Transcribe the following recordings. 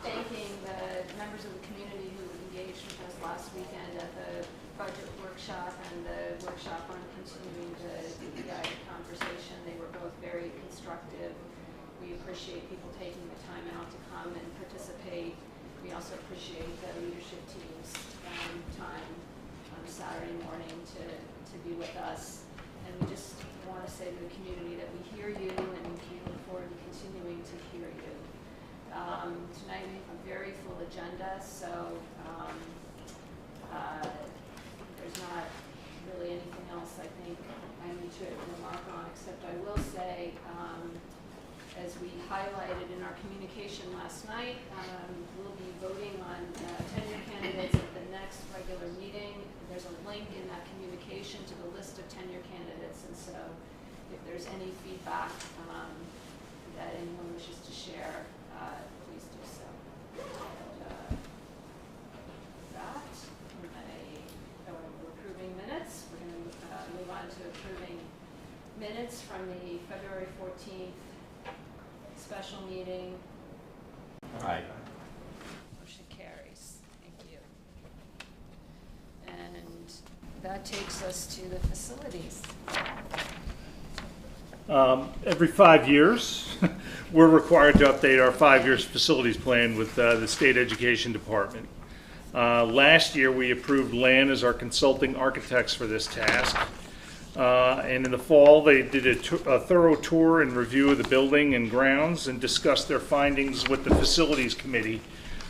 thanking the members of the community who engaged with us last weekend at the budget workshop and the workshop on continuing the DEI conversation. They were both very constructive. We appreciate people taking the time out to come and participate. We also appreciate the leadership team's time on Saturday morning to be with us. And we just want to say to the community that we hear you and we look forward to continuing to hear you. Tonight we have a very full agenda, so there's not really anything else I think I need to remark on, except I will say, as we highlighted in our communication last night, we'll be voting on tenure candidates at the next regular meeting. There's a link in that communication to the list of tenure candidates, and so if there's any feedback that anyone wishes to share, please do so. And, we're approving minutes. We're going to move on to approving minutes from the February 14th special meeting. Aye. Motion carries. Thank you. And that takes us to the facilities. Every 5 years, we're required to update our 5-year facilities plan with the State Education Department. Last year, we approved LAN as our consulting architects for this task. And in the fall, they did a thorough tour and review of the building and grounds and discussed their findings with the Facilities Committee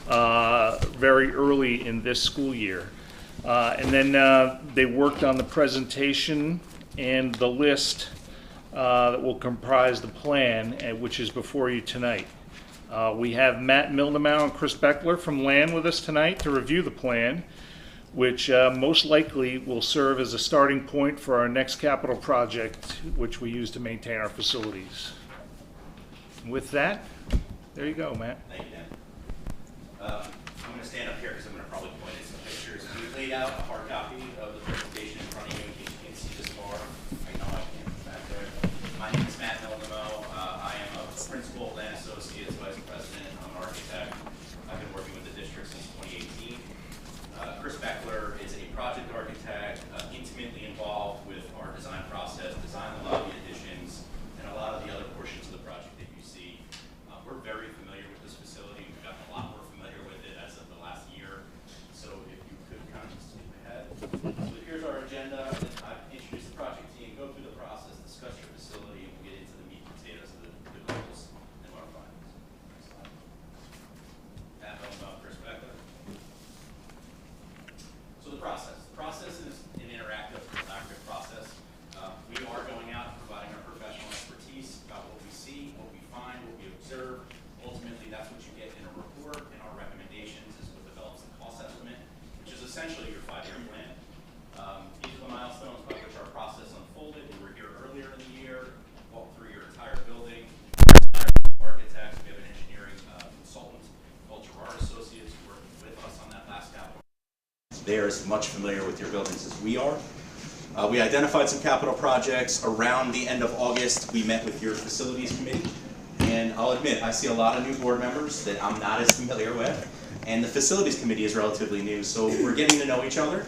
very early in this school year. And then they worked on the presentation and the list that will comprise the plan, which is before you tonight. We have Matt Mildemow and Chris Beckler from LAN with us tonight to review the plan, which most likely will serve as a starting point for our next capital project, which we use to maintain our facilities. And with that, there you go, Matt. Thank you, Dan. I'm going to stand up here because I'm going to probably point at some pictures. We laid out a hard copy of the presentation in front of you in case you can't see this far. I know I can't back there. My name is Matt Mildemow. I am a principal at LAN Associates, vice president. I'm an architect. I've been working with the district since 2018. Chris Beckler is a project architect, intimately involved with our design process, design the lobby additions, and a lot of the other portions of the project that you see. We're very familiar with this facility. We've gotten a lot more familiar with it as of the last year. So if you could kind of skip ahead. So here's our agenda. I introduce the project team, go through the process, discuss your facility, and we'll get into the meat and potatoes of the goals and our findings. Next slide. Matt Mildemow, Chris Beckler. So the process is an interactive, collaborative process. We are going out and providing our professional expertise about what we see, what we find, what we observe. Ultimately, that's what you get in a report, and our recommendations is what develops the cost estimate, which is essentially your 5-year plan. These are the milestones by which our process unfolded. We were here earlier in the year, walked through your entire building. Architects, we have an engineering consultant called Gerard Associates who worked with us on that last capital. They're as much familiar with your buildings as we are. We identified some capital projects. Around the end of August, we met with your facilities committee. And I'll admit, I see a lot of new board members that I'm not as familiar with. And the facilities committee is relatively new, so we're getting to know each other.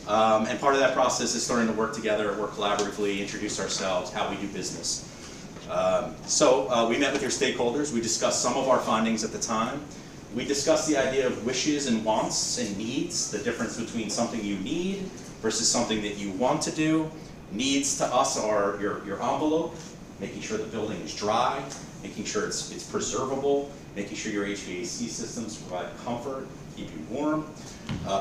And part of that process is starting to work together, work collaboratively, introduce ourselves, how we do business. So we met with your stakeholders. We discussed some of our findings at the time. We discussed the idea of wishes and wants and needs, the difference between something you need versus something that you want to do. Needs to us are your envelope, making sure the building is dry, making sure it's preservable, making sure your HVAC systems provide comfort, keep you warm.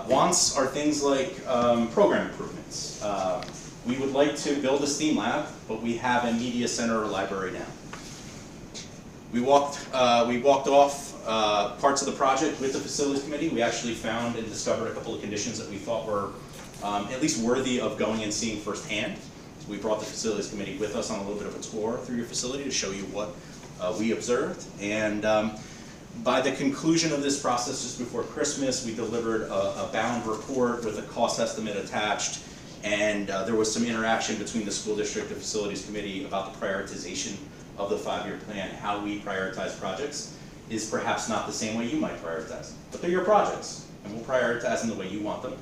Wants are things like program improvements. We would like to build a STEAM lab, but we have a media center or library now. We walked off parts of the project with the facilities committee. We actually found and discovered a couple of conditions that we thought were at least worthy of going and seeing firsthand. So we brought the facilities committee with us on a little bit of a tour through your facility to show you what we observed. And by the conclusion of this process, just before Christmas, we delivered a bound report with a cost estimate attached. And there was some interaction between the school district and facilities committee about the prioritization of the 5-year plan, how we prioritize projects. is perhaps not the same way you might prioritize them. But they're your projects, and we'll prioritize them the way you want them.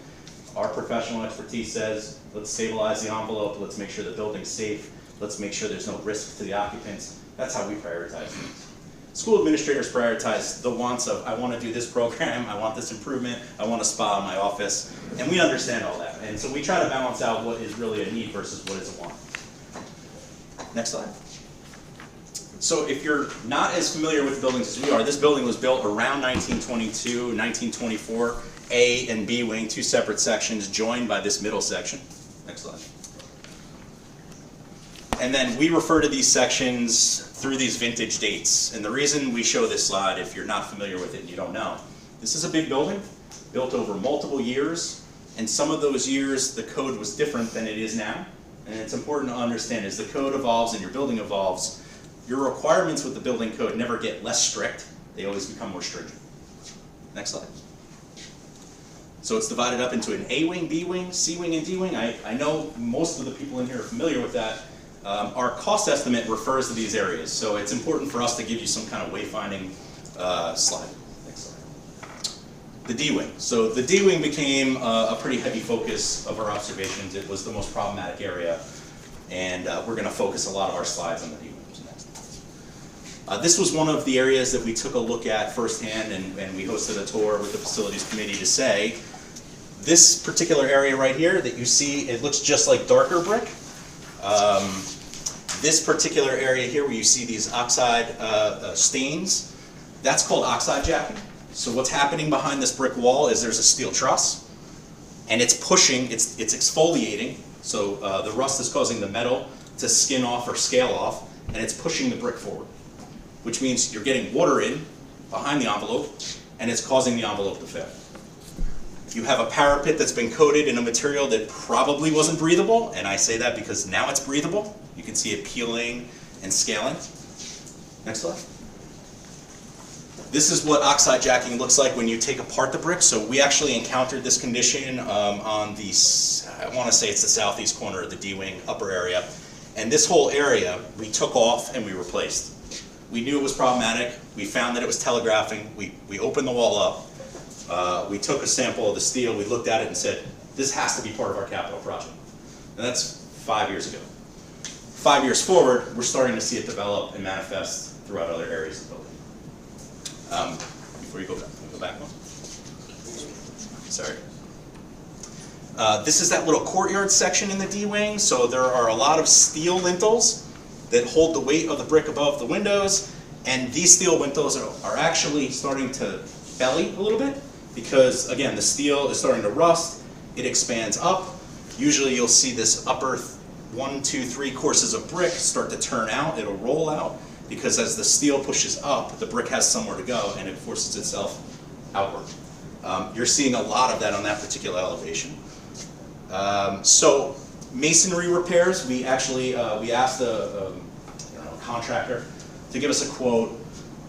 Our professional expertise says, let's stabilize the envelope, let's make sure the building's safe, let's make sure there's no risk to the occupants. That's how we prioritize things. School administrators prioritize the wants of, I want to do this program, I want this improvement, I want a spa in my office, and we understand all that. And so we try to balance out what is really a need versus what is a want. Next slide. So if you're not as familiar with buildings as we are, this building was built around 1922, 1924, A and B wing, two separate sections joined by this middle section. Next slide. And then we refer to these sections through these vintage dates. And the reason we show this slide, if you're not familiar with it and you don't know, this is a big building built over multiple years, and some of those years the code was different than it is now. And it's important to understand as the code evolves and your building evolves, your requirements with the building code never get less strict, they always become more stringent. Next slide. So it's divided up into an A wing, B wing, C wing, and D wing. I know most of the people in here are familiar with that. Our cost estimate refers to these areas, so it's important for us to give you some kind of wayfinding slide. Next slide. The D wing. So the D wing became a pretty heavy focus of our observations. It was the most problematic area, and we're going to focus a lot of our slides on the D wing. This was one of the areas that we took a look at firsthand, and we hosted a tour with the facilities committee to say, this particular area right here that you see, it looks just like darker brick. This particular area here where you see these oxide stains, that's called oxide jacking. So what's happening behind this brick wall is there's a steel truss, and it's pushing, it's exfoliating, so the rust is causing the metal to skin off or scale off, and it's pushing the brick forward, which means you're getting water in behind the envelope, and it's causing the envelope to fail. You have a parapet that's been coated in a material that probably wasn't breathable, and I say that because now it's breathable. You can see it peeling and scaling. Next slide. This is what oxide jacking looks like when you take apart the brick. So we actually encountered this condition on the, I want to say it's the southeast corner of the D-wing upper area. And this whole area we took off and we replaced. We knew it was problematic. We found that it was telegraphing. We opened the wall up. We took a sample of the steel. We looked at it and said, this has to be part of our capital project. And that's 5 years ago. 5 years forward, we're starting to see it develop and manifest throughout other areas of the building. Before you go back one. Sorry. This is that little courtyard section in the D-wing. So there are a lot of steel lintels that hold the weight of the brick above the windows, and these steel lintels are actually starting to belly a little bit because, again, the steel is starting to rust, it expands up. Usually you'll see this upper 1, 2, 3 courses of brick start to turn out, it'll roll out, because as the steel pushes up, the brick has somewhere to go and it forces itself outward. You're seeing a lot of that on that particular elevation. So masonry repairs, we actually we asked a contractor to give us a quote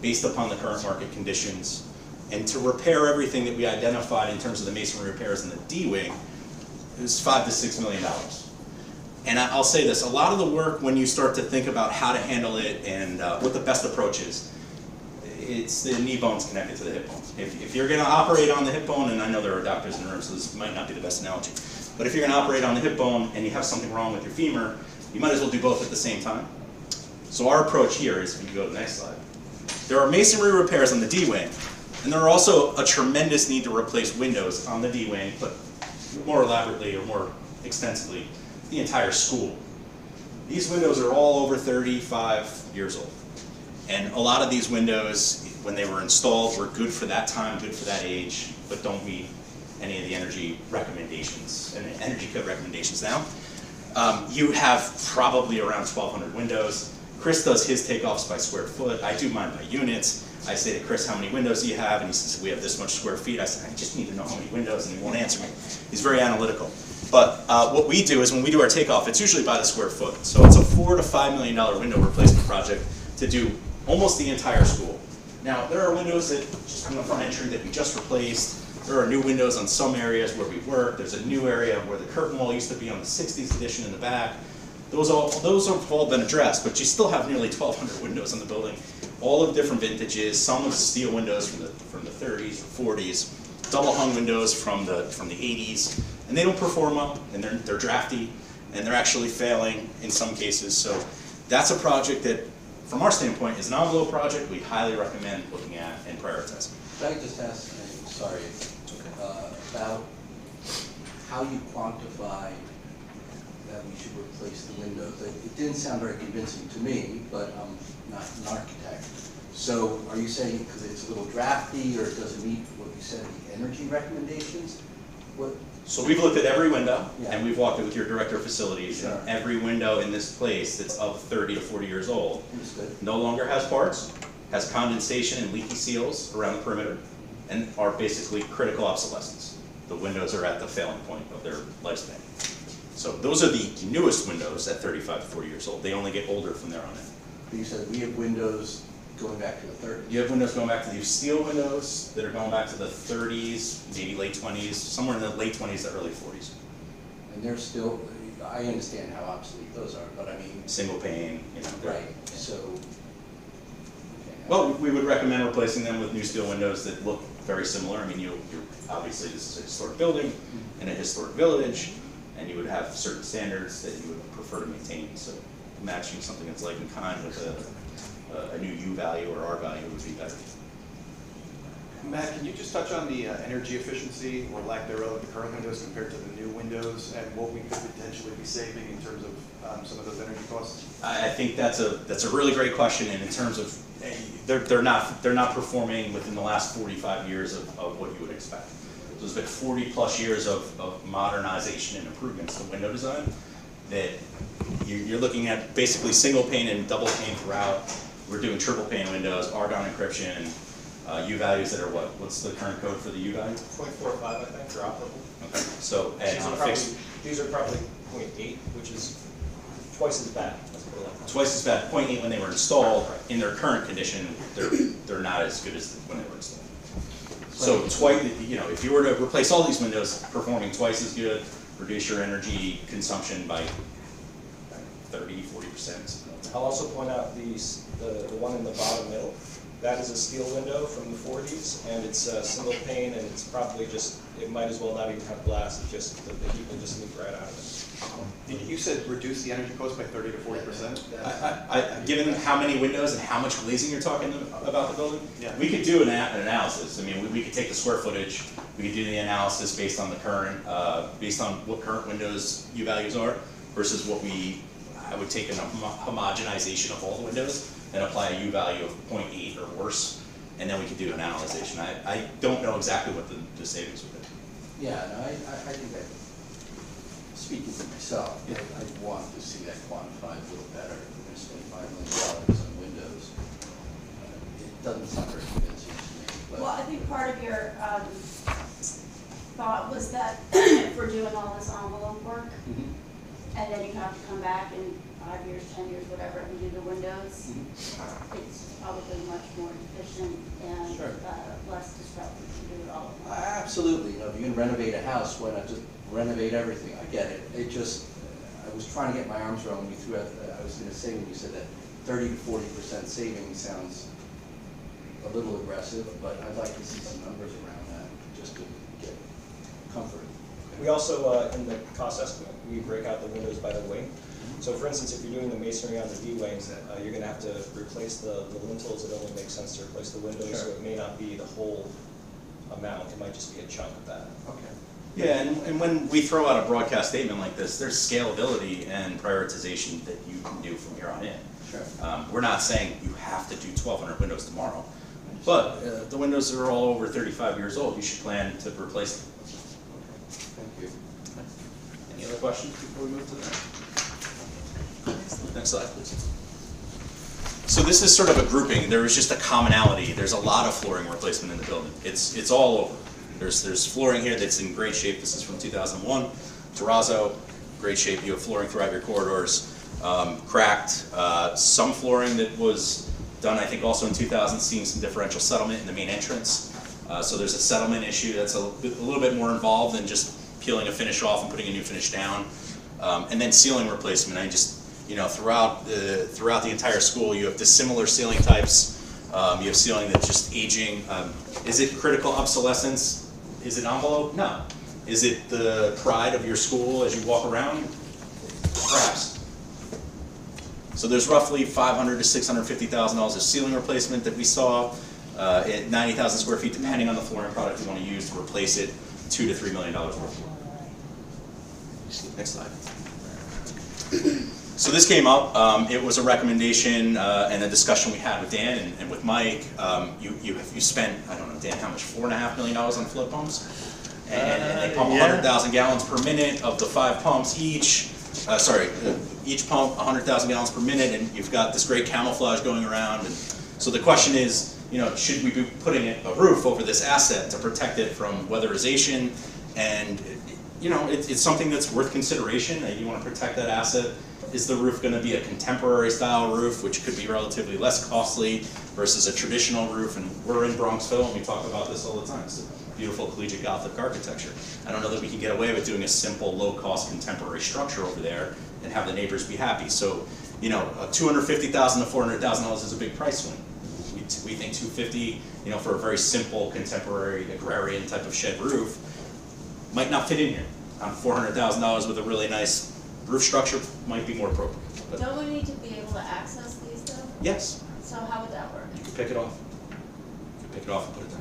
based upon the current market conditions, and to repair everything that we identified in terms of the masonry repairs in the D-wing, it was $5 to $6 million. And I'll say this, a lot of the work when you start to think about how to handle it and what the best approach is, it's the knee bones connected to the hip bone. If you're going to operate on the hip bone, and I know there are doctors in the room, so this might not be the best analogy, but if you're going to operate on the hip bone and you have something wrong with your femur, you might as well do both at the same time. So our approach here is, if you go to the next slide, there are masonry repairs on the D-wing, and there are also a tremendous need to replace windows on the D-wing, but more elaborately or more extensively, the entire school. These windows are all over 35 years old. And a lot of these windows, when they were installed, were good for that time, good for that age, but don't meet any of the energy recommendations and energy code recommendations now. You have probably around 1,200 windows. Chris does his takeoffs by square foot. I do mine by units. I say to Chris, how many windows do you have? And he says, we have this much square feet. I said, I just need to know how many windows, and he won't answer me. He's very analytical. But what we do is when we do our takeoff, it's usually by the square foot. So it's a $4 to $5 million window replacement project to do almost the entire school. Now, there are windows that just on the front entry that we just replaced. There are new windows on some areas where we work. There's a new area where the curtain wall used to be on the 60s edition in the back. Those have all been addressed, but you still have nearly 1,200 windows in the building. all of different vintages, some with steel windows from the 30s or 40s, double hung windows from the 80s, and they don't perform well, and they're drafty, and they're actually failing in some cases. So that's a project that, from our standpoint, is an envelope project we highly recommend looking at and prioritizing. Could I just ask, I'm sorry, about how you quantify that we should replace the windows? It didn't sound very convincing to me, but I'm not an architect. So are you saying because it's a little drafty or it doesn't meet what you said, the energy recommendations? What? So we've looked at every window, Yeah. and we've walked it with your director of facilities, Sure. and every window in this place that's of 30 to 40 years old Understood. no longer has parts, has condensation and leaky seals around the perimeter, and are basically critical obsolescence. The windows are at the failing point of their lifespan. So those are the newest windows at 35 to 40 years old. They only get older from there on in. But you said we have windows going back to the 30s. You have windows going back to these steel windows that are going back to the 30s, maybe late 20s, somewhere in the late 20s to early 40s. And they're still, I understand how obsolete those are, but I mean, Single pane, you know. they're- right, so. Okay. Well, we would recommend replacing them with new steel windows that look very similar. I mean, you're obviously, this is a historic building in a historic village, and you would have certain standards that you would prefer to maintain. So matching something that's like in kind with a new U value or R value would be better. Matt, can you just touch on the energy efficiency or lack thereof of the current windows compared to the new windows, and what we could potentially be saving in terms of some of those energy costs? I think that's a really great question, and in terms of they're not performing within the last 45 years of what you would expect. So there's been 40 plus years of modernization and improvements to window design that you're looking at basically single pane and double pane throughout. We're doing triple pane windows, argon encryption, U values that are what? What's the current code for the U value? 0.45, I think, are operable. Okay, so and on a fixed. These are probably 0.8, which is twice as bad. Let's put it like that. Twice as bad, 0.8 when they were installed. In their current condition, they're not as good as when they were installed. So twice, you know, if you were to replace all these windows, performing twice as good, reduce your energy consumption by 30–40%. I'll also point out the one in the bottom middle. That is a steel window from the 40s, and it's a single pane, and it's probably just, it might as well not even have glass. It just, the heat will just leak right out of it. You said reduce the energy cost by 30 to 40%? Given how many windows and how much glazing you're talking about the building, Yeah. we could do an analysis. I mean, we could take the square footage, we could do the analysis based on the current, based on what current windows U values are versus what I would take a homogenization of all the windows and apply a U value of 0.8 or worse, and then we could do an analysis. I don't know exactly what the savings would be. Yeah, no, I think that, speaking for myself, I'd want to see that quantified a little better. We're going to spend $5 million on windows. It doesn't sound very convincing to me, but. Well, I think part of your thought was that if we're doing all this envelope work, Mhm. and then you have to come back in 5 years, 10 years, whatever, and do the windows, it's probably much more efficient and Sure. less disruptive to do it all at once. Absolutely, you know, if you're gonna renovate a house, why not just renovate everything? I get it. It just, I was trying to get my arms around when you threw out, I was gonna say when you said that 30 to 40% savings sounds a little aggressive, but I'd like to see some numbers around that, just to get comfort. We also, in the cost estimate, we break out the windows by the wing. So for instance, if you're doing the masonry on the D wings, you're going to have to replace the lintels. It only makes sense to replace the windows, Sure. so it may not be the whole amount. It might just be a chunk of that. Okay. Yeah, and when we throw out a broadcast statement like this, there's scalability and prioritization that you can do from here on in. Sure. We're not saying you have to do 1,200 windows tomorrow, but the windows are all over 35 years old. You should plan to replace them. Thank you. Any other questions before we move to that? Next slide, please. So this is sort of a grouping. There is just a commonality. There's a lot of flooring replacement in the building. It's all over. There's flooring here that's in great shape. This is from 2001. Terrazzo, great shape. You have flooring throughout your corridors. Cracked. Some flooring that was done, I think, also in 2000, seeing some differential settlement in the main entrance. So there's a settlement issue that's a little bit more involved than just peeling a finish off and putting a new finish down. And then ceiling replacement. You know, throughout the entire school, you have dissimilar ceiling types You have ceiling that's just aging. Is it critical obsolescence? Is it envelope? No. Is it the pride of your school as you walk around? Perhaps. So there's roughly $500,000 to $650,000 of ceiling replacement that we saw at 90,000 square feet, depending on the flooring product you want to use to replace it. $2 to $3 million worth. Next slide. So this came up. It was a recommendation and a discussion we had with Dan and with Mike. You spent, I don't know, Dan, how much? $4.5 million on float pumps, and they pump 100,000 gallons per minute of the 5 pumps each. Each pump 100,000 gallons per minute, and you've got this great camouflage going around. And so the question is, should we be putting a roof over this asset to protect it from weatherization? And it's something that's worth consideration. You want to protect that asset. Is the roof going to be a contemporary style roof, which could be relatively less costly versus a traditional roof? And we're in Bronxville, and we talk about this all the time. It's a beautiful collegiate Gothic architecture. I don't know that we can get away with doing a simple, low-cost contemporary structure over there and have the neighbors be happy. So, $250,000 to $400,000 is a big price swing. We think $250,000, for a very simple, contemporary, agrarian type of shed roof might not fit in here. $400,000 with a really nice roof structure might be more appropriate. But Don't we need to be able to access these though? yes, So how would that work? you can pick it off. You can pick it off and put it down.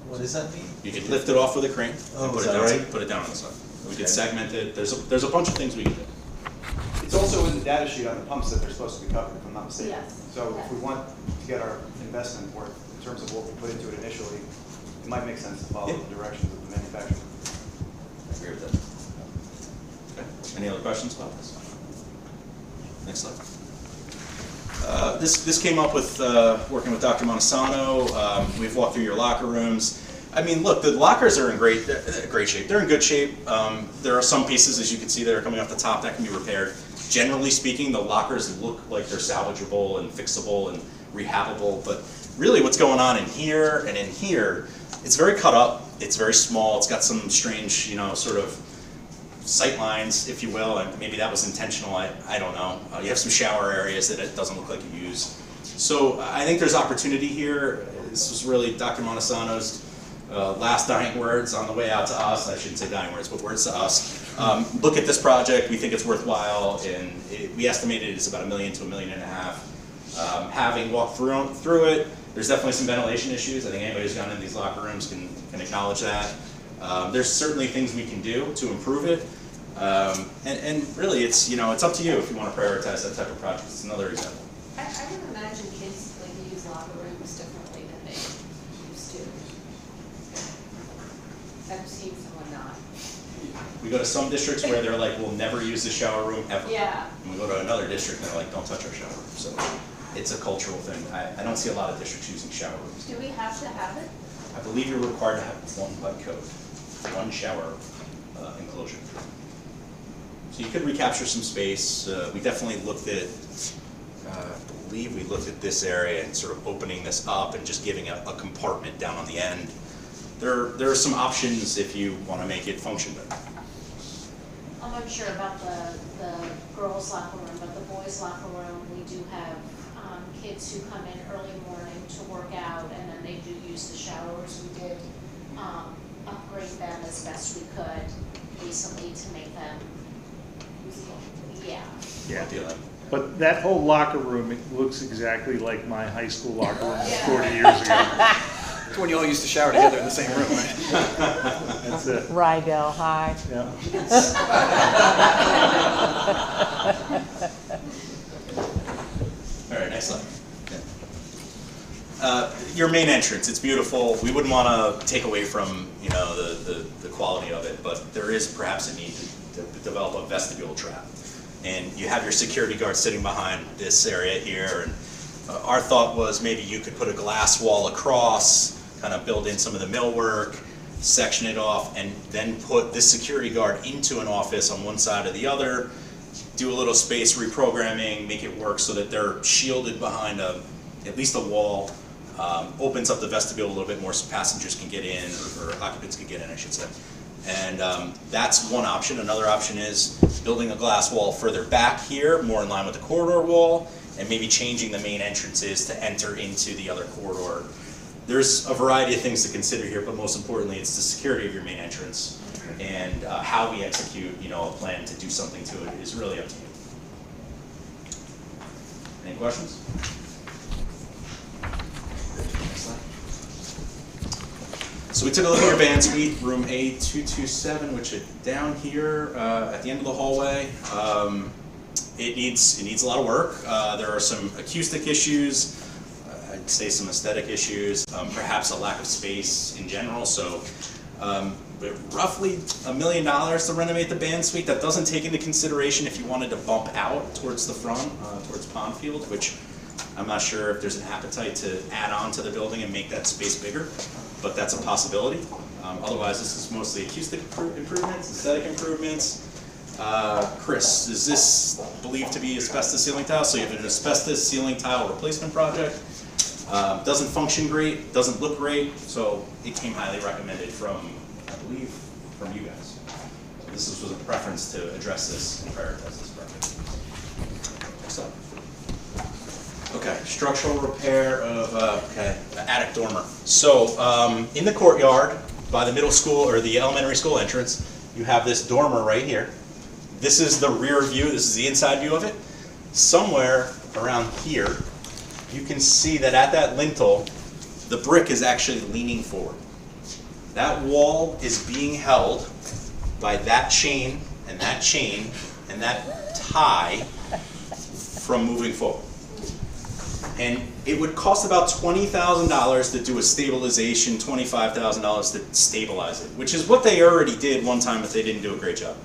What does that mean? You can lift it off with a crane Oh, and put is it that down. right? Put it down on the side. We Okay. can segment it. There's a bunch of things we can do. It's also in the data sheet on the pumps that they're supposed to be covered, if I'm not mistaken. Yes. So if we want to get our investment worth in terms of what we put into it initially, it might make sense to follow Yeah. the directions of the manufacturer. I agree with that. Okay. Any other questions about this? Next slide. This came up with working with Dr. Montesano. We've walked through your locker rooms. I mean, look, the lockers are in great shape. They're in good shape. There are some pieces, as you can see, that are coming off the top that can be repaired. Generally speaking, the lockers look like they're salvageable and fixable and rehabable, but really what's going on in here and in here, it's very cut up, it's very small, it's got some strange, sort of sight lines, if you will, and maybe that was intentional, I don't know. You have some shower areas that it doesn't look like you use. So I think there's opportunity here. This was really Dr. Montesano's last dying words on the way out to us. I shouldn't say dying words, but words to us. Look at this project, we think it's worthwhile, and we estimated it's about $1 million to $1.5 million. Having walked through it, there's definitely some ventilation issues. I think anybody who's gone in these locker rooms can acknowledge that. There's certainly things we can do to improve it. And really, it's up to you if you want to prioritize that type of project. It's another example. I would imagine kids use locker rooms differently than they used to. I've seen someone not. We go to some districts where they're like, we'll never use the shower room ever. Yeah. And we go to another district and they're like, don't touch our shower room. So it's a cultural thing. I don't see a lot of districts using shower rooms. Do we have to have it? I believe you're required to have one by code, one shower enclosure. So you could recapture some space. We definitely looked at, I believe we looked at this area and sort of opening this up and just giving a compartment down on the end. There are some options if you want to make it function better. I'm not sure about the girls' locker room, but the boys' locker room, we do have kids who come in early morning to work out, and then they do use the showers. We did upgrade them as best we could recently to make them usable. Yeah. Yeah. Deal. But that whole locker room, it looks exactly like my high school locker room Yeah. 40 years ago. It's when you all used to shower together in the same room, right? That's it. Rydell High. Yeah. All right, next slide. Your main entrance, it's beautiful. We wouldn't want to take away from the quality of it, but there is perhaps a need to develop a vestibule trap. And you have your security guard sitting behind this area here, and our thought was maybe you could put a glass wall across, kind of build in some of the millwork, section it off, and then put this security guard into an office on one side or the other, do a little space reprogramming, make it work so that they're shielded behind at least a wall, opens up the vestibule a little bit more so passengers can get in, or occupants can get in, I should say. And that's one option. Another option is building a glass wall further back here, more in line with the corridor wall, and maybe changing the main entrances to enter into the other corridor. There's a variety of things to consider here, but most importantly, it's the security of your main entrance, and how we execute, a plan to do something to it is really up to you. Any questions? So we took a look at your band suite, room A227, which is down here at the end of the hallway. It needs a lot of work. There are some acoustic issues, I'd say some aesthetic issues, perhaps a lack of space in general. So roughly $1 million to renovate the band suite. That doesn't take into consideration if you wanted to bump out towards the front, towards Pond Field, which I'm not sure if there's an appetite to add on to the building and make that space bigger, but that's a possibility. Otherwise, this is mostly acoustic improvements, aesthetic improvements. Chris, is this believed to be asbestos ceiling tile? So you have an asbestos ceiling tile replacement project. Doesn't function great, doesn't look great, so it came highly recommended from, I believe, from you guys. So this was a preference to address this and prioritize this project. Next up. Okay, structural repair of attic dormer. So in the courtyard by the middle school or the elementary school entrance, you have this dormer right here. This is the rear view, this is the inside view of it. Somewhere around here, you can see that at that lintel, the brick is actually leaning forward. That wall is being held by that chain and that tie from moving forward. And it would cost about $20,000 to do a stabilization, $25,000 to stabilize it, which is what they already did one time, but they didn't do a great job.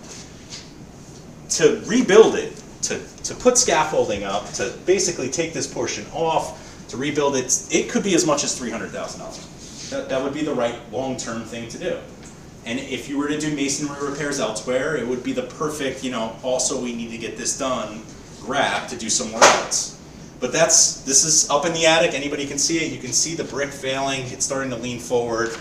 To rebuild it, to put scaffolding up, to basically take this portion off, to rebuild it, it could be as much as $300,000. That would be the right long-term thing to do. And if you were to do masonry repairs elsewhere, it would be the perfect, also we need to get this done, grab to do somewhere else. But this is up in the attic, anybody can see it. You can see the brick failing, it's starting to lean forward.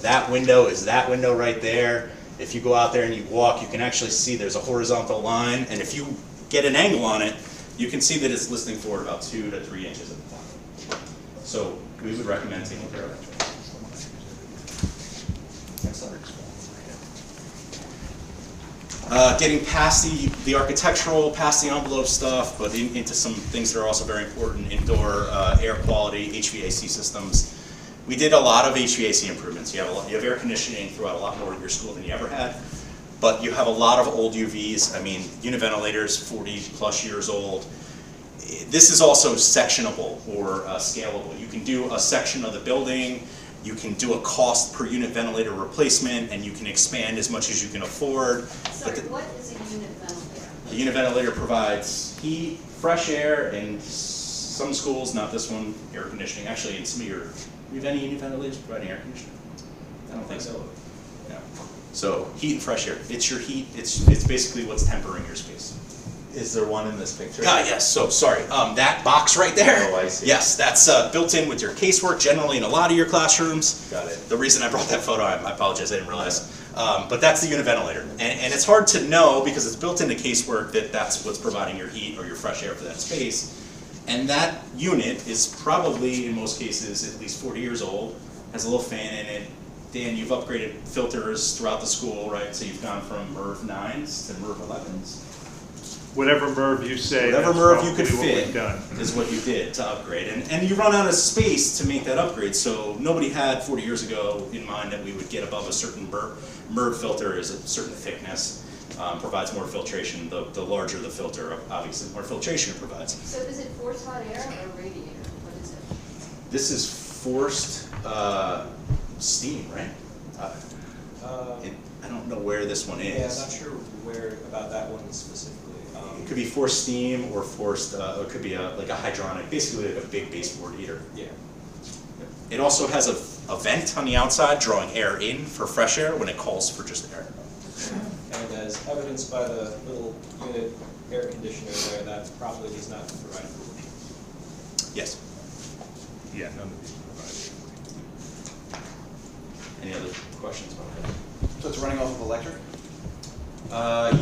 That window is that window right there. If you go out there and you walk, you can actually see there's a horizontal line, and if you get an angle on it, you can see that it's listing forward about 2 to 3 inches at the top. So we would recommend taking care of that. Next slide. Getting past the architectural, past the envelope stuff, but into some things that are also very important: indoor air quality, HVAC systems. We did a lot of HVAC improvements. You have air conditioning throughout a lot more of your school than you ever had, but you have a lot of old UVs. I mean, unit ventilators, 40 plus years old. This is also sectionable or scalable. You can do a section of the building. You can do a cost per unit ventilator replacement, and you can expand as much as you can afford. Sorry, what is a unit ventilator? A unit ventilator provides heat, fresh air, and some schools, not this one, air conditioning. Actually, in some of your, do you have any unit ventilators providing air conditioning? I don't think so. No. So heat and fresh air. It's your heat. It's basically what's tempering your space. Is there one in this picture? Yes, so sorry. That box right there. Oh, I see. Yes, that's built in with your casework generally in a lot of your classrooms. Got it. The reason I brought that photo, I apologize, I didn't realize. But that's the unit ventilator. And it's hard to know because it's built into casework that that's what's providing your heat or your fresh air for that space. And that unit is probably, in most cases, at least 40 years old, has a little fan in it. Dan, you've upgraded filters throughout the school, right? So you've gone from MERV 9s to MERV 11s. Whatever MERV you say, Whatever that's MERV you could probably what fit we've done. is what you did to upgrade. And you run out of space to make that upgrade, so nobody had 40 years ago in mind that we would get above a certain MERV filter is a certain thickness, provides more filtration. The larger the filter, obviously more filtration it provides. So is it forced hot air or radiator? What is it? This is forced steam, right? I don't know where this one Yeah, is. I'm not sure where about that one specifically. It could be forced steam or forced, it could be like a hydronic, basically like a big baseboard heater. Yeah. It also has a vent on the outside drawing air in for fresh air when it calls for just air. And as evidenced by the little unit air conditioner there, that probably does not provide cooling. Yes. Yeah, none of these provide. Any other questions about that? So it's running off of electric?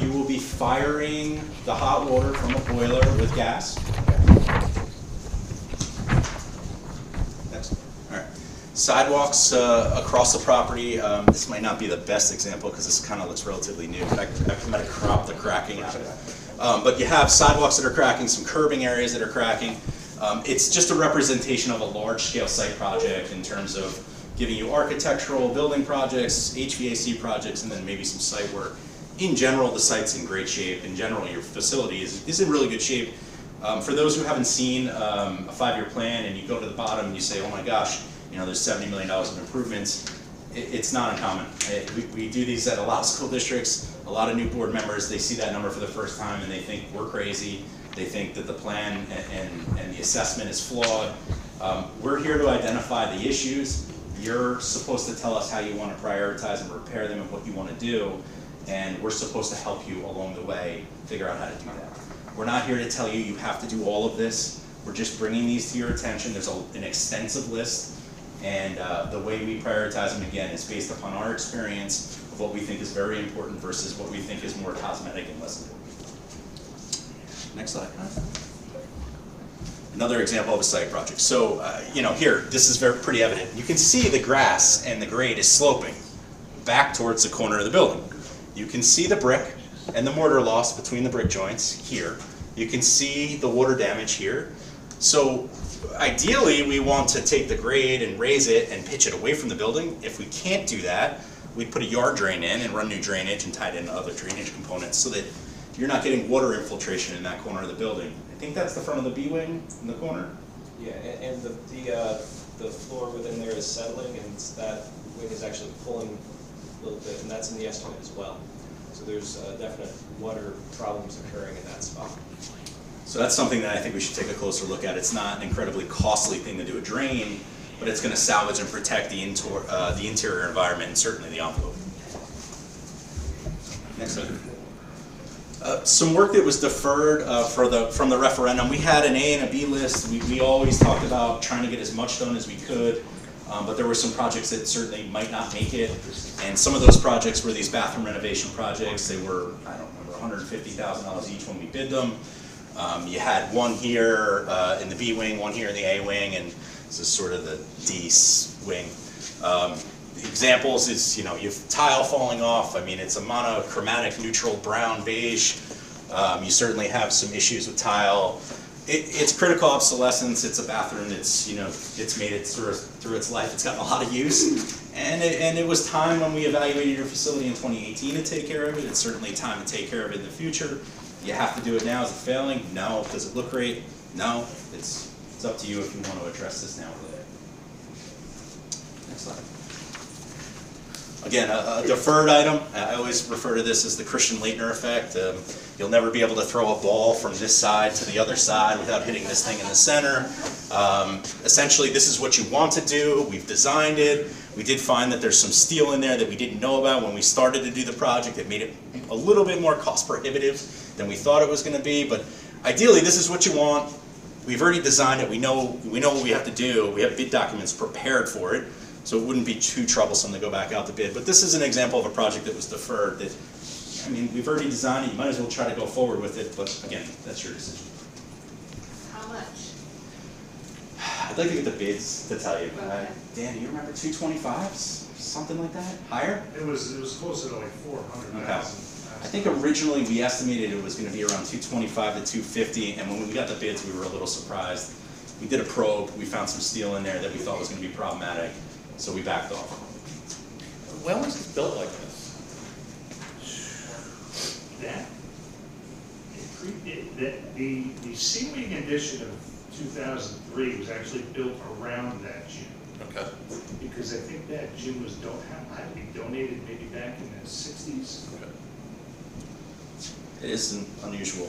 You will be firing the hot water from a boiler with gas. Sidewalks across the property. This might not be the best example because this kind of looks relatively new. I might have cropped the cracking out of it. But you have sidewalks that are cracking, some curbing areas that are cracking. It's just a representation of a large-scale site project in terms of giving you architectural building projects, HVAC projects, and then maybe some site work. In general, the site's in great shape. In general, your facility is in really good shape. For those who haven't seen a 5-year plan and you go to the bottom and you say, oh my gosh, you know, there's $70 million of improvements, it's not uncommon. We do these at a lot of school districts, a lot of new board members, they see that number for the first time and they think we're crazy. They think that the plan and the assessment is flawed. We're here to identify the issues. You're supposed to tell us how you want to prioritize and repair them and what you want to do, and we're supposed to help you along the way figure out how to do that. We're not here to tell you you have to do all of this. We're just bringing these to your attention. There's an extensive list, and the way we prioritize them, again, is based upon our experience of what we think is very important versus what we think is more cosmetic and less important. Next slide. Another example of a site project. So, you know, here, this is pretty evident. You can see the grass and the grade is sloping back towards the corner of the building. You can see the brick and the mortar loss between the brick joints here. You can see the water damage here. So, ideally, we want to take the grade and raise it and pitch it away from the building. If we can't do that, we'd put a yard drain in and run new drainage and tie it into other drainage components so that you're not getting water infiltration in that corner of the building. I think that's the front of the B wing in the corner. Yeah, and the floor within there is settling, and that wing is actually pulling a little bit, and that's in the estimate as well. So there's definite water problems occurring in that spot. So that's something that I think we should take a closer look at. It's not an incredibly costly thing to do a drain, but it's going to salvage and protect the interior environment and certainly the envelope. Next slide. Some work that was deferred from the referendum. We had an A and a B list. We always talked about trying to get as much done as we could, but there were some projects that certainly might not make it. And some of those projects were these bathroom renovation projects. They were, I don't remember, $150,000 each when we bid them. You had one here in the B wing, one here in the A wing, and this is sort of the D wing. Examples is, you know, you have tile falling off. I mean, it's a monochromatic neutral brown beige. You certainly have some issues with tile. It's critical obsolescence. It's a bathroom that's, you know, it's made it through its life. It's gotten a lot of use. And it was time when we evaluated your facility in 2018 to take care of it. It's certainly time to take care of it in the future. You have to do it now. Is it failing? No. Does it look great? No. It's up to you if you want to address this now or later. Next slide. Again, a deferred item. I always refer to this as the Christian Laettner effect. You'll never be able to throw a ball from this side to the other side without hitting this thing in the center. Essentially, this is what you want to do. We've designed it. We did find that there's some steel in there that we didn't know about when we started to do the project. It made it a little bit more cost prohibitive than we thought it was going to be. But ideally, this is what you want. We've already designed it. We know what we have to do. We have bid documents prepared for it. So it wouldn't be too troublesome to go back out to bid. But this is an example of a project that was deferred that, I mean, we've already designed it. You might as well try to go forward with it. But again, that's your decision. How much? I'd like to get the bids to tell you. Okay. Dan, do you remember 225s? Something like that? Higher? It was closer to like 400,000. Okay. I think originally we estimated it was going to be around 225 to 250, and when we got the bids, we were a little surprised. We did a probe. We found some steel in there that we thought was going to be problematic. So we backed off. When was this built like this? The C-wing edition of 2003 was actually built around that gym. Okay. Because I think that gym had to be donated maybe back in the 60s. Okay. It is an unusual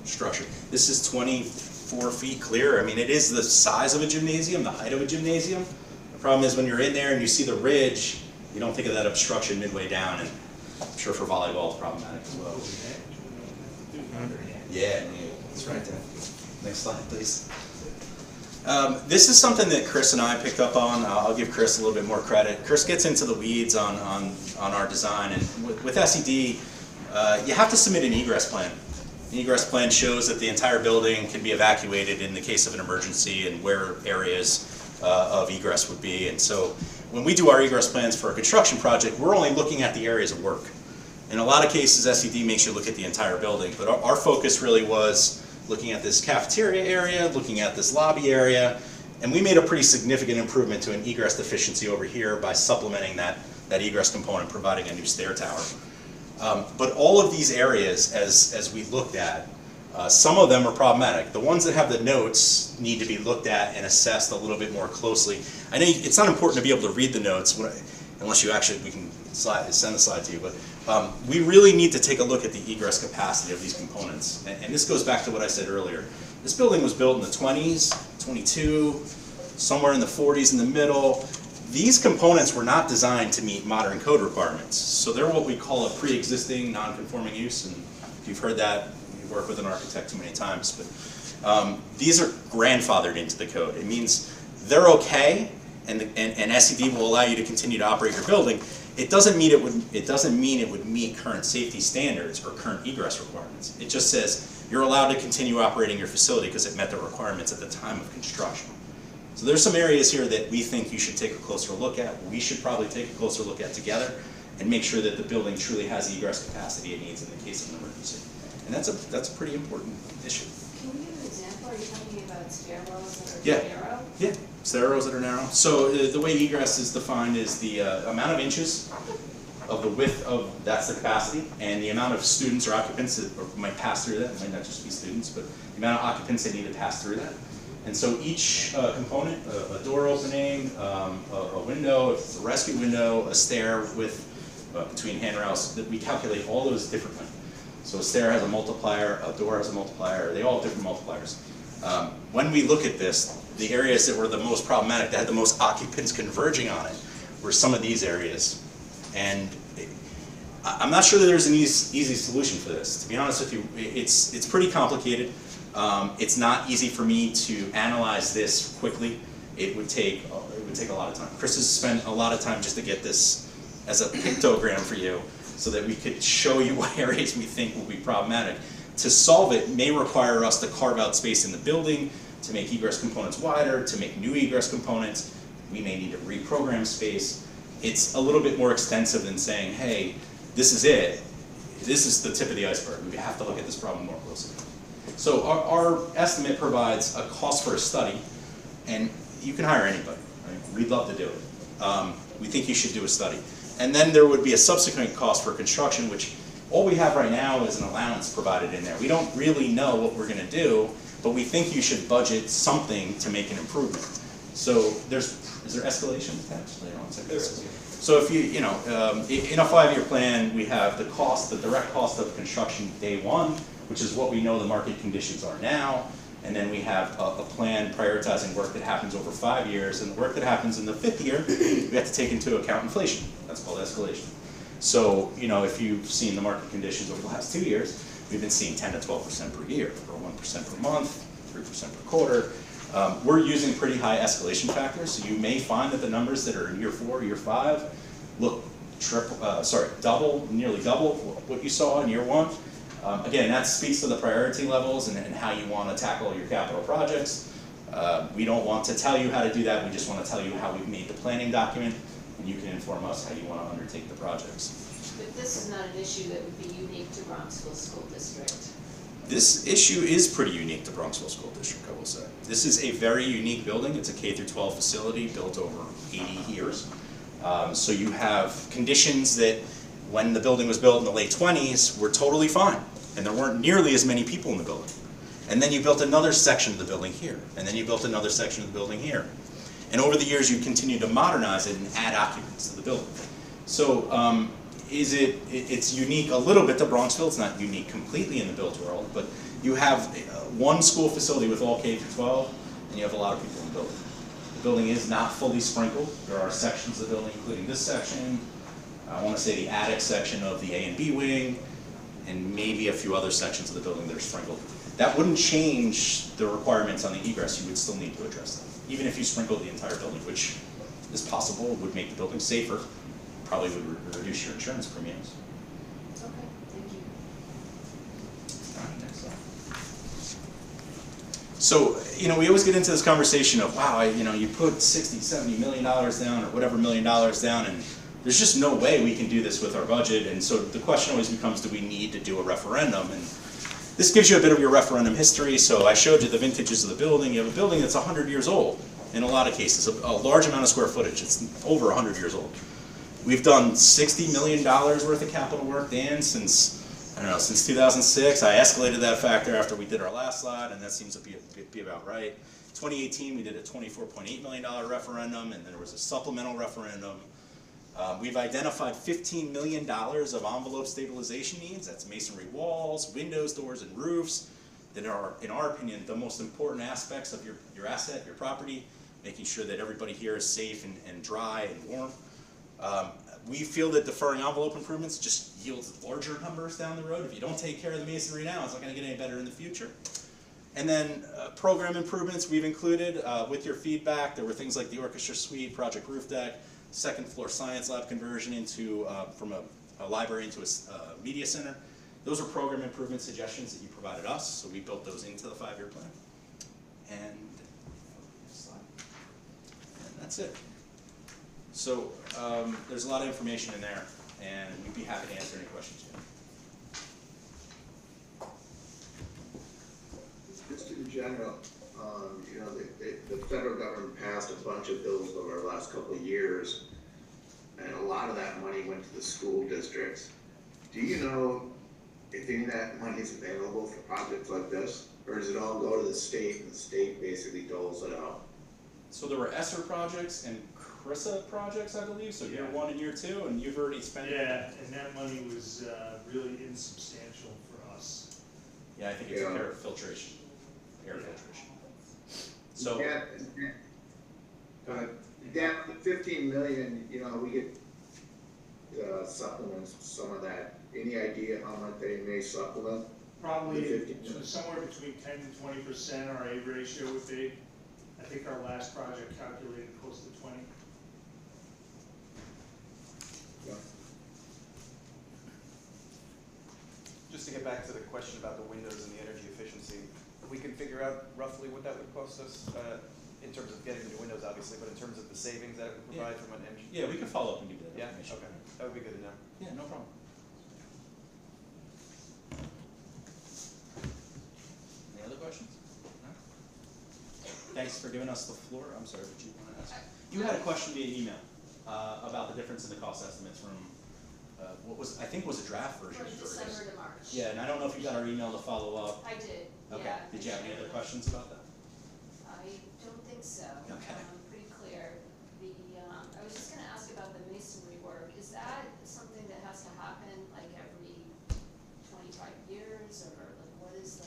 structure. This is 24 feet clear. I mean, it is the size of a gymnasium, the height of a gymnasium. The problem is when you're in there and you see the ridge, you don't think of that obstruction midway down, and I'm sure for volleyball it's problematic as well. Yeah, it's right there. Next slide, please. This is something that Chris and I picked up on. I'll give Chris a little bit more credit. Chris gets into the weeds on our design, and with SED, you have to submit an egress plan. The egress plan shows that the entire building can be evacuated in the case of an emergency and where areas of egress would be. And so when we do our egress plans for a construction project, we're only looking at the areas of work. In a lot of cases, SED makes you look at the entire building, but our focus really was looking at this cafeteria area, looking at this lobby area, and we made a pretty significant improvement to an egress efficiency over here by supplementing that egress component, providing a new stair tower. But all of these areas, as we looked at, some of them are problematic. The ones that have the notes need to be looked at and assessed a little bit more closely. I know it's not important to be able to read the notes, unless you actually, we can send the slide to you, but we really need to take a look at the egress capacity of these components. And this goes back to what I said earlier. This building was built in the 20s, 22, somewhere in the 40s in the middle. These components were not designed to meet modern code requirements. So they're what we call a pre-existing non-conforming use. And if you've heard that, you've worked with an architect too many times. But these are grandfathered into the code. It means they're okay, and SED will allow you to continue to operate your building. It doesn't mean it would meet current safety standards or current egress requirements. It just says you're allowed to continue operating your facility because it met the requirements at the time of construction. So there's some areas here that we think you should take a closer look at. We should probably take a closer look at together and make sure that the building truly has the egress capacity it needs in the case of an emergency. And that's a pretty important issue. Can you give an example? Are you talking about stairwells that are narrow? Yeah, stairwells that are narrow. So the way egress is defined is the amount of inches of the width of, that's the capacity, and the amount of students or occupants that might pass through that. It might not just be students, but the amount of occupants that need to pass through that. And so each component, a door opening, a window, if it's a rescue window, a stair with between handrails, that we calculate all those differently. So a stair has a multiplier, a door has a multiplier, they all have different multipliers. When we look at this, the areas that were the most problematic, that had the most occupants converging on it, were some of these areas. And I'm not sure that there's an easy solution for this. To be honest with you, it's pretty complicated. It's not easy for me to analyze this quickly. It would take a lot of time. Chris has spent a lot of time just to get this as a pictogram for you so that we could show you what areas we think will be problematic. To solve it may require us to carve out space in the building, to make egress components wider, to make new egress components. We may need to reprogram space. It's a little bit more extensive than saying, hey, this is it. This is the tip of the iceberg. We have to look at this problem more closely. So our estimate provides a cost for a study, and you can hire anybody. Right? We'd love to do it. We think you should do a study. And then there would be a subsequent cost for construction, which all we have right now is an allowance provided in there. We don't really know what we're going to do, but we think you should budget something to make an improvement. So is there escalation attached later on? So if in a 5-year plan, we have the direct cost of construction day one, which is what we know the market conditions are now, and then we have a plan prioritizing work that happens over 5 years, and the work that happens in the 5th year, we have to take into account inflation. That's called escalation. So, if you've seen the market conditions over the last 2 years, we've been seeing 10 to 12% per year, or 1% per month, 3% per quarter. We're using pretty high escalation factors, so you may find that the numbers that are in year 4, year 5 look nearly double what you saw in year 1. Again, that speaks to the priority levels and how you want to tackle your capital projects. We don't want to tell you how to do that, we just want to tell you how we've made the planning document, and you can inform us how you want to undertake the projects. But this is not an issue that would be unique to Bronxville School District. This issue is pretty unique to Bronxville School District, I will say. This is a very unique building. It's a K-12 facility built over 80 years. So you have conditions that when the building was built in the late 20s were totally fine, and there weren't nearly as many people in the building. And then you built another section of the building here, and then you built another section of the building here. And over the years, you continue to modernize it and add occupants to the building. So it's unique a little bit to Bronxville. It's not unique completely in the built world, but you have one school facility with all K-12, and you have a lot of people in the building. The building is not fully sprinkled. There are sections of the building, including this section, I want to say the attic section of the A and B wing, and maybe a few other sections of the building that are sprinkled. That wouldn't change the requirements on the egress. You would still need to address them. Even if you sprinkled the entire building, which is possible, would make the building safer, probably would reduce your insurance premiums. Okay, thank you. All right, next slide. So, you know, we always get into this conversation of, wow, you know, you put 60, 70 million dollars down or whatever million dollars down, and there's just no way we can do this with our budget. And so the question always becomes, do we need to do a referendum? And this gives you a bit of your referendum history. So I showed you the vintages of the building. You have a building that's 100 years old in a lot of cases, a large amount of square footage. It's over 100 years old. We've done $60 million worth of capital work, Dan, since, I don't know, since 2006. I escalated that factor after we did our last slide, and that seems to be about right. 2018, we did a $24.8 million referendum, and then there was a supplemental referendum. We've identified $15 million of envelope stabilization needs. That's masonry walls, windows, doors, and roofs that are, in our opinion, the most important aspects of your asset, your property, making sure that everybody here is safe and dry and warm. We feel that deferring envelope improvements just yields larger numbers down the road. If you don't take care of the masonry now, it's not going to get any better in the future. And then program improvements we've included with your feedback. There were things like the orchestra suite, project roof deck, second floor science lab conversion into from a library into a media center. Those are program improvement suggestions that you provided us, so we built those into the 5-year plan. And that's it. So there's a lot of information in there, and we'd be happy to answer any questions you have. Just in general, you know, the federal government passed a bunch of bills over the last couple of years, and a lot of that money went to the school districts. Do you know if any of that money is available for projects like this, or does it all go to the state and the state basically doles it out? So there were ESSER projects and CRISA projects, I believe, so year 1 and year 2, and you've already spent. Yeah, and that money was really insubstantial for us. Yeah, I think it's air filtration, filtration. So. Yeah, down to 15 million, you know, we get supplements, some of that. Any idea how much they may supplement? Probably somewhere between 10 to 20% our A ratio would be. I think our last project calculated close to 20. Yeah. Just to get back to the question about the windows and the energy efficiency, we can figure out roughly what that would cost us in terms of getting the new windows, obviously, but in terms of the savings that it would provide from an energy. Yeah, we can follow up and give you that Yeah, information. okay, that would be good to know. Yeah, no problem. Any other questions? No? Thanks for giving us the floor. I'm sorry, what you want to ask? You had a question via email about the difference in the cost estimates from what was, I think was a draft version. From December to March. Yeah, and I don't know if you got our email to follow up. I did, Okay. yeah. Did you have any other questions about that? I don't think so. Okay. Pretty clear. I was just gonna ask about the masonry work. Is that something that has to happen like every 25 years, or like what is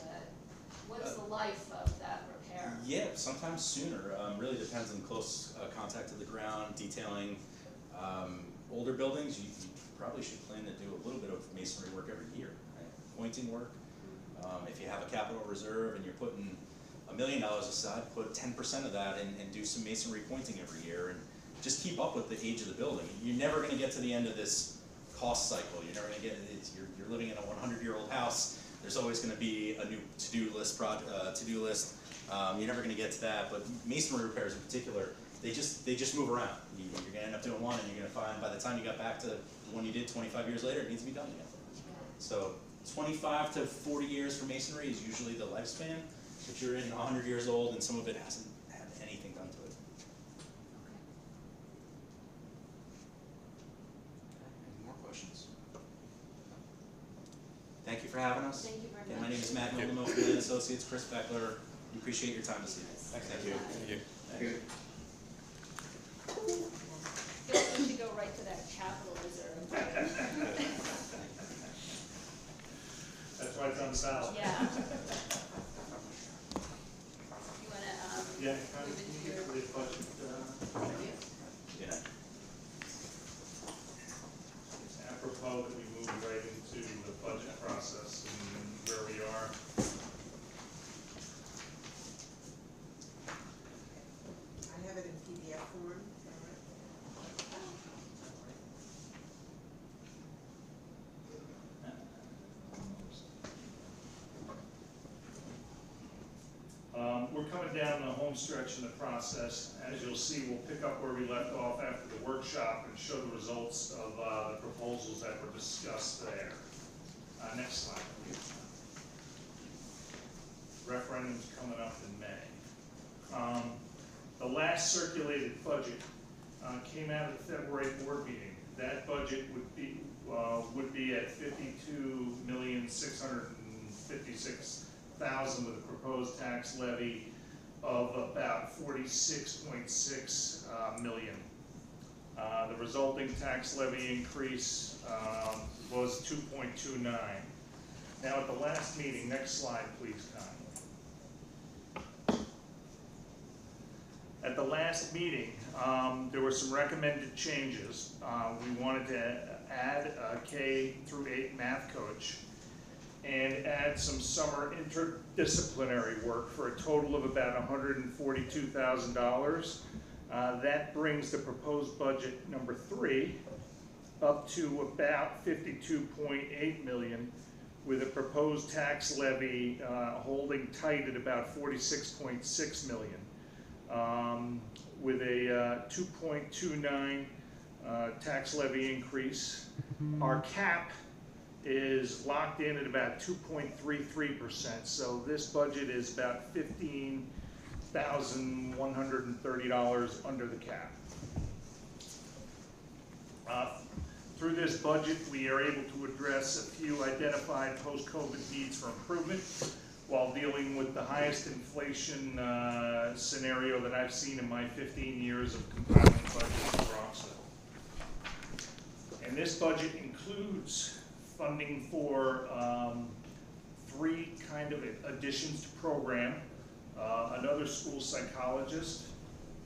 the life of that repair? Yeah, sometimes sooner. Really depends on close contact to the ground, detailing. Older buildings, you probably should plan to do a little bit of masonry work every year, right? Pointing work. If you have a capital reserve and you're putting $1 million aside, put 10% of that and do some masonry pointing every year, and just keep up with the age of the building. You're never going to get to the end of this cost cycle. You're never going to get it. You're living in a 100-year-old house. There's always going to be a new to-do list. You're never going to get to that. But masonry repairs in particular, they just move around. You're going to end up doing one, and you're going to find by the time you got back to the one you did 25 years later, it needs to be done again. So 25 to 40 years for masonry is usually the lifespan. If you're in 100 years old and some of it hasn't had anything done to it. Any more questions? Thank you for having us. Thank you very Again, much. my name is Matt Mildenmo from Lynn Associates, Chris Beckler. We appreciate your time this evening. Thank you. Thank you. Thank you. I guess we should go right to that capital reserve. That's why it's on the ballot. Yeah. You wanna, Yeah, move into your the budget, review? Yeah. it's apropos that we move right into the budget process and where we are. I have it in PDF form. coming down the home stretch in the process. As you'll see, we'll pick up where we left off after the workshop and show the results of the proposals that were discussed there. Next slide, please. Referendum's coming up in May. The last circulated budget came out of the February board meeting. That budget would be at $52,656,000 with a proposed tax levy of about $46.6 million. The resulting tax levy increase was 2.29. Now at the last meeting, next slide please, Connie. At the last meeting, there were some recommended changes. We wanted to add a K through 8 math coach and add some summer interdisciplinary work for a total of about $142,000. That brings the proposed budget number 3 up to about $52.8 million, with a proposed tax levy holding tight at about $46.6 million. With a 2.29 tax levy increase. Our cap is locked in at about 2.33%, so this budget is about $15,130 under the cap. Through this budget, we are able to address a few identified post-COVID needs for improvement, while dealing with the highest inflation scenario that I've seen in my 15 years of compiling budgets in Bronxville. And this budget includes funding for 3 kind of additions to program, another school psychologist,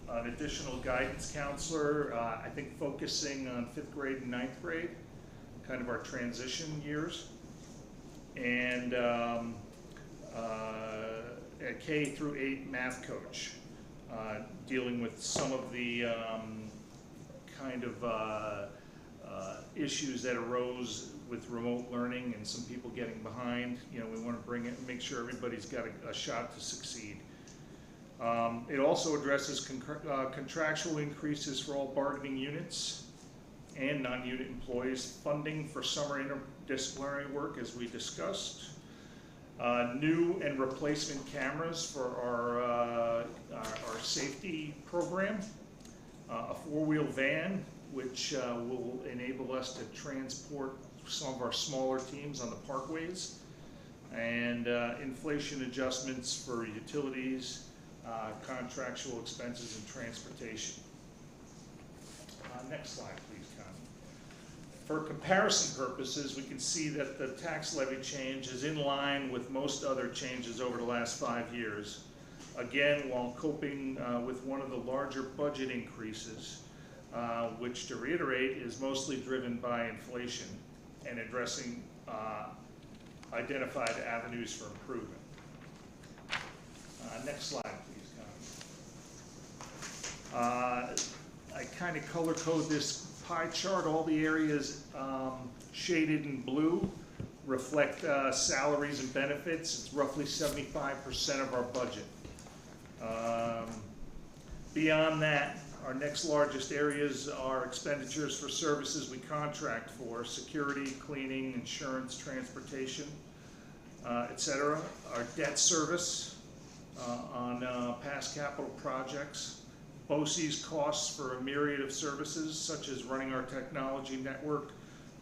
an additional guidance counselor, I think focusing on 5th grade and 9th grade, kind of our transition years, and a K through 8 math coach, dealing with some of the issues that arose with remote learning and some people getting behind. You know, we want to bring it and make sure everybody's got a shot to succeed. It also addresses contractual increases for all bargaining units and non-unit employees, funding for summer interdisciplinary work as we discussed. New and replacement cameras for our safety program, a 4-wheel van which will enable us to transport some of our smaller teams on the parkways, and inflation adjustments for utilities, contractual expenses, and transportation. Next slide, please, Connie. For comparison purposes, we can see that the tax levy change is in line with most other changes over the last 5 years. Again, while coping with one of the larger budget increases, which, to reiterate, is mostly driven by inflation and addressing identified avenues for improvement. Next slide, please, Connie. I kind of color code this pie chart. All the areas shaded in blue reflect salaries and benefits. It's roughly 75% of our budget. Beyond that, our next largest areas are expenditures for services we contract for: security, cleaning, insurance, transportation, etc. Our debt service on past capital projects, BOCES costs for a myriad of services such as running our technology network,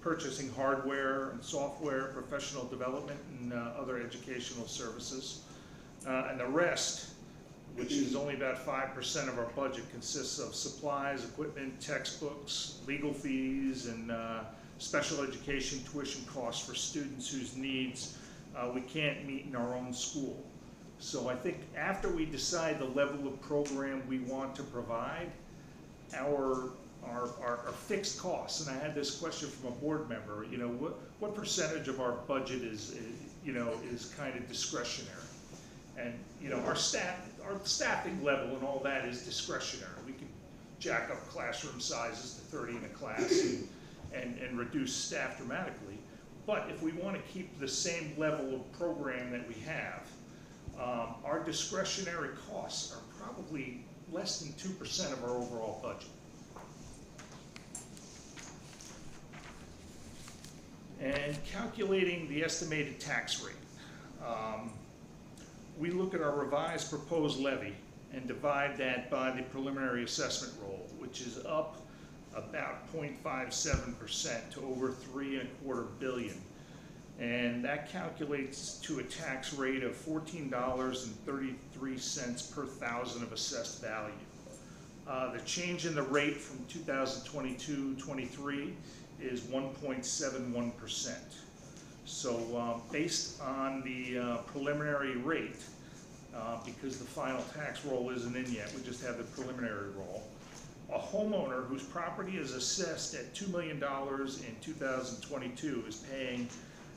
purchasing hardware and software, professional development, and other educational services. And the rest, which is only about 5% of our budget, consists of supplies, equipment, textbooks, legal fees, and special education tuition costs for students whose needs we can't meet in our own school. So I think after we decide the level of program we want to provide, our fixed costs, and I had this question from a board member, you know, what percentage of our budget is kind of discretionary? And, you know, our staffing level and all that is discretionary. We can jack up classroom sizes to 30 in a class and reduce staff dramatically. But if we want to keep the same level of program that we have, Our discretionary costs are probably less than 2% of our overall budget. And calculating the estimated tax rate. We look at our revised proposed levy and divide that by the preliminary assessment roll, which is up about 0.57% to over $3.25 billion. And that calculates to a tax rate of $14.33 per thousand of assessed value. The change in the rate from 2022-23 is 1.71%. So based on the preliminary rate, because the final tax roll isn't in yet, we just have the preliminary roll, a homeowner whose property is assessed at $2 million in 2022 is paying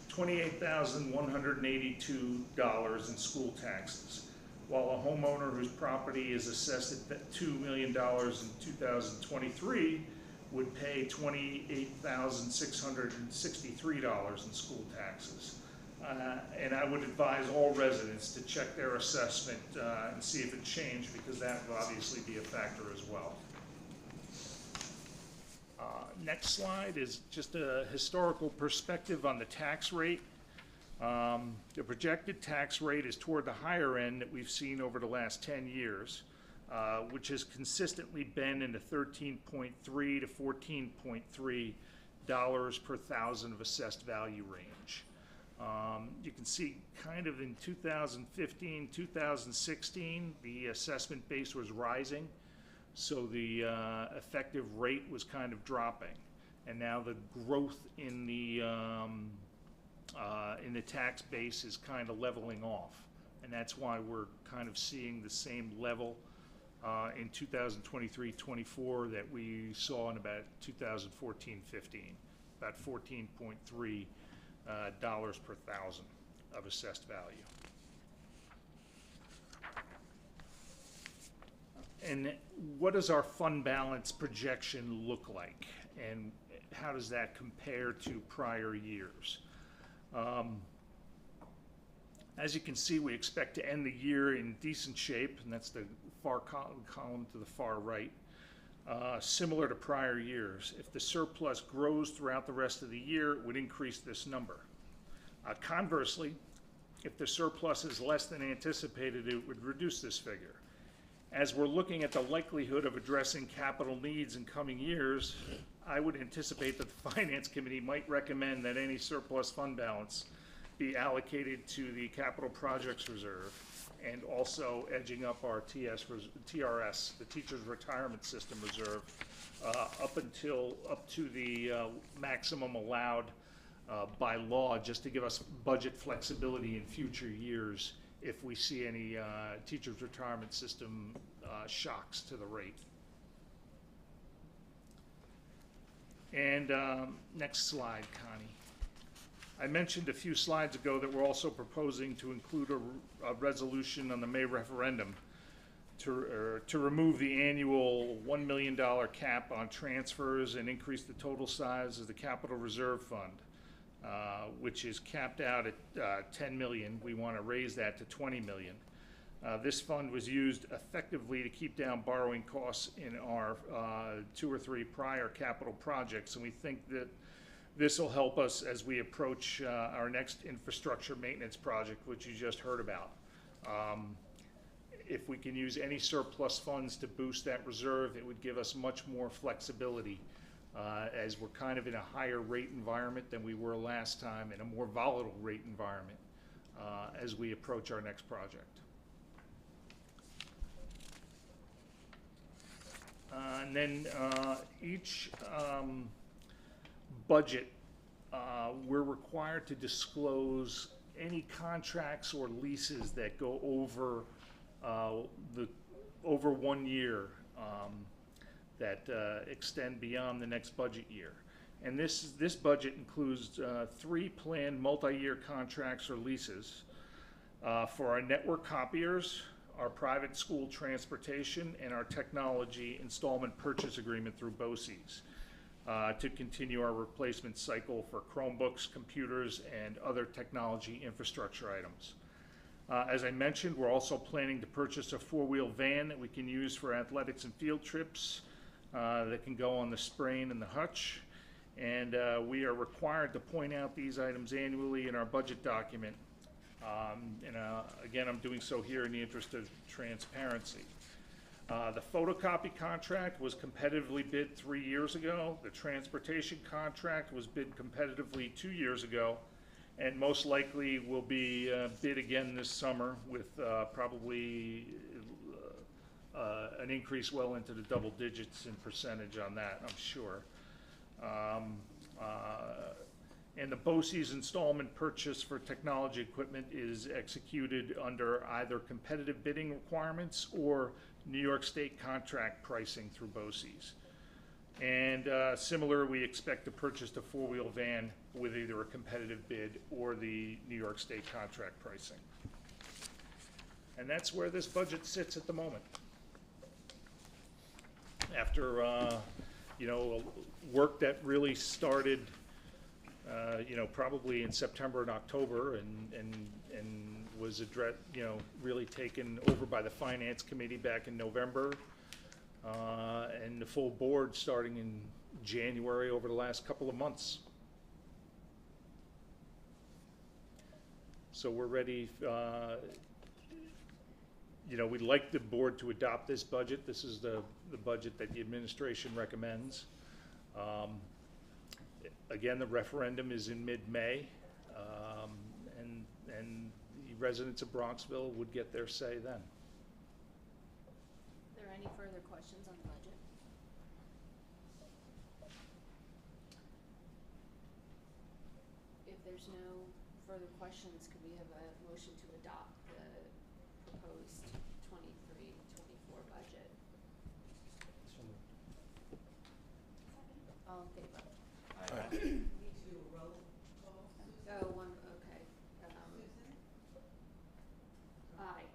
$28,182 in school taxes, while a homeowner whose property is assessed at $2 million in 2023 would pay $28,663 in school taxes. And I would advise all residents to check their assessment and see if it changed, because that would obviously be a factor as well. Next slide is just a historical perspective on the tax rate. The projected tax rate is toward the higher end that we've seen over the last 10 years, which has consistently been in the $13.3 to $14.3 per thousand of assessed value range. You can see kind of in 2015, 2016, the assessment base was rising, so the effective rate was kind of dropping. And now the growth in the tax base is kind of leveling off. And that's why we're kind of seeing the same level in 2023-24 that we saw in about 2014-15, about $14.3 per thousand of assessed value. And what does our fund balance projection look like, and how does that compare to prior years? As you can see, we expect to end the year in decent shape, and that's the far column to the far right, similar to prior years. If the surplus grows throughout the rest of the year, it would increase this number. Conversely, if the surplus is less than anticipated, it would reduce this figure. As we're looking at the likelihood of addressing capital needs in coming years, I would anticipate that the Finance Committee might recommend that any surplus fund balance be allocated to the Capital Projects Reserve, and also edging up our TRS, the Teachers Retirement System Reserve, up to the maximum allowed by law, just to give us budget flexibility in future years if we see any teachers' retirement system shocks to the rate. And next slide, Connie. I mentioned a few slides ago that we're also proposing to include a resolution on the May referendum to remove the annual $1 million cap on transfers and increase the total size of the Capital Reserve Fund, which is capped out at $10 million. We want to raise that to $20 million. This fund was used effectively to keep down borrowing costs in our 2 or 3 prior capital projects, and we think that this will help us as we approach our next infrastructure maintenance project, which you just heard about. If we can use any surplus funds to boost that reserve, it would give us much more flexibility as we're kind of in a higher rate environment than we were last time, in a more volatile rate environment as we approach our next project. And then each budget, we're required to disclose any contracts or leases that go over over 1 year, that extend beyond the next budget year. And this budget includes 3 planned multi-year contracts or leases for our network copiers, our private school transportation, and our technology installment purchase agreement through BOCES to continue our replacement cycle for Chromebooks, computers, and other technology infrastructure items. As I mentioned, we're also planning to purchase a four-wheel van that we can use for athletics and field trips that can go on the Sprain and the Hutch. And we are required to point out these items annually in our budget document. Again, I'm doing so here in the interest of transparency. The photocopy contract was competitively bid 3 years ago. The transportation contract was bid competitively 2 years ago, and most likely will be bid again this summer with probably an increase well into the double digits in percentage on that, I'm sure. And the BOCES installment purchase for technology equipment is executed under either competitive bidding requirements or New York State contract pricing through BOCES. And similar, we expect to purchase the four-wheel van with either a competitive bid or the New York State contract pricing. And that's where this budget sits at the moment. After work that really started probably in September and October, and was really taken over by the Finance Committee back in November, and the full board starting in January over the last couple of months. So we're ready. We'd like the board to adopt this budget. This is the budget that the administration recommends. Again, the referendum is in mid-May, and the residents of Bronxville would get their say then. Are there any further questions on the budget? If there's no further questions, could we have a motion to adopt the proposed 23-24 budget? All in favor? Need to do a roll call. Susan? Oh, one, okay. Susan? Aye.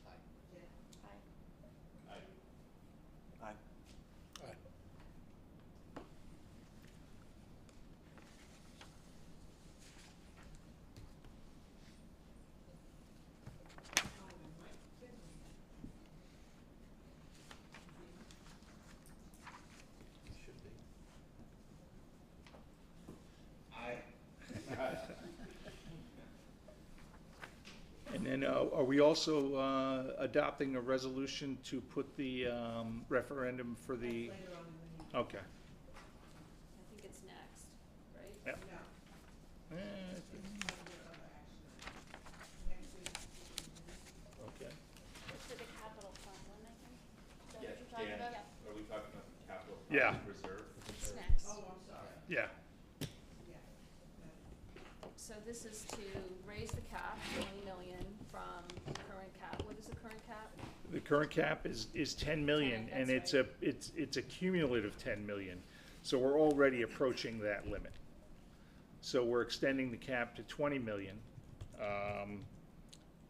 Michael? Jen? Aye. Aye. Aye. Ivan, Mike. Jen? Should be. Aye. And then are we also adopting a resolution to put the referendum for the, That's later on in the meeting. okay. I think it's next, right? Yep. No, Eh, it's under other action items. Next week. Okay. For the capital fund, one, I think. Is that Yeah, what you're talking Dan, about? are we talking about the capital Yeah. project reserve? It's next. Oh, I'm sorry. Yeah. Yeah. So this is to raise the cap, 20 million from the current cap. What is the current cap? The current cap is 10 million, 10, and that's it's a cumulative 10 million. So we're already approaching that limit. So we're extending the cap to 20 million.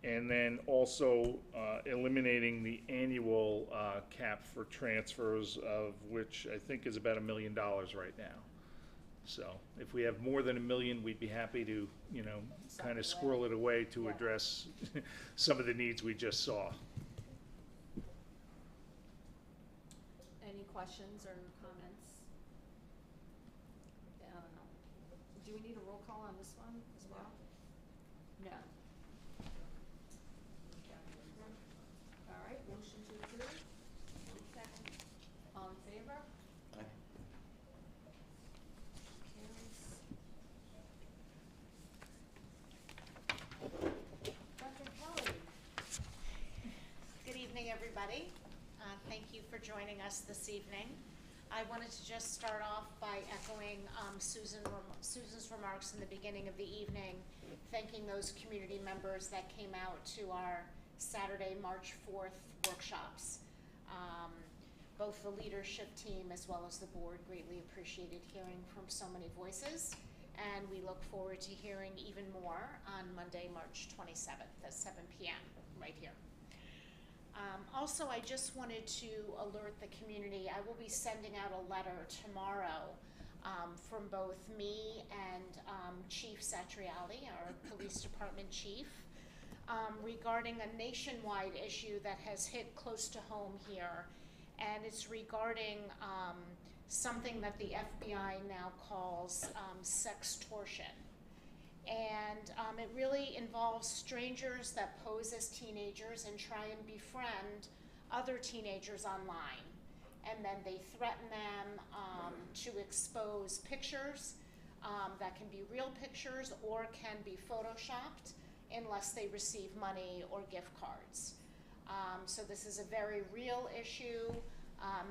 And then also eliminating the annual cap for transfers, of which I think is about $1 million right now. So if we have more than $1 million, we'd be happy to, kind of squirrel it away to Yeah. address some of the needs we just saw. Any questions or comments? Do we need a roll call on this one as well? No. All right, motion to approve? Second. All in favor? Aye. Carries. Dr. Kelly? Good evening, everybody. Thank you for joining us this evening. I wanted to just start off by echoing Susan's remarks in the beginning of the evening, thanking those community members that came out to our Saturday, March 4th workshops. Both the leadership team as well as the board greatly appreciated hearing from so many voices, and we look forward to hearing even more on Monday, March 27th at 7 p.m. right here. Also, I just wanted to alert the community, I will be sending out a letter tomorrow from both me and Chief Satriali, our police department chief, regarding a nationwide issue that has hit close to home here, and it's regarding something that the FBI now calls sextortion. And it really involves strangers that pose as teenagers and try and befriend other teenagers online. And then they threaten them to expose pictures that can be real pictures or can be photoshopped unless they receive money or gift cards. So this is a very real issue.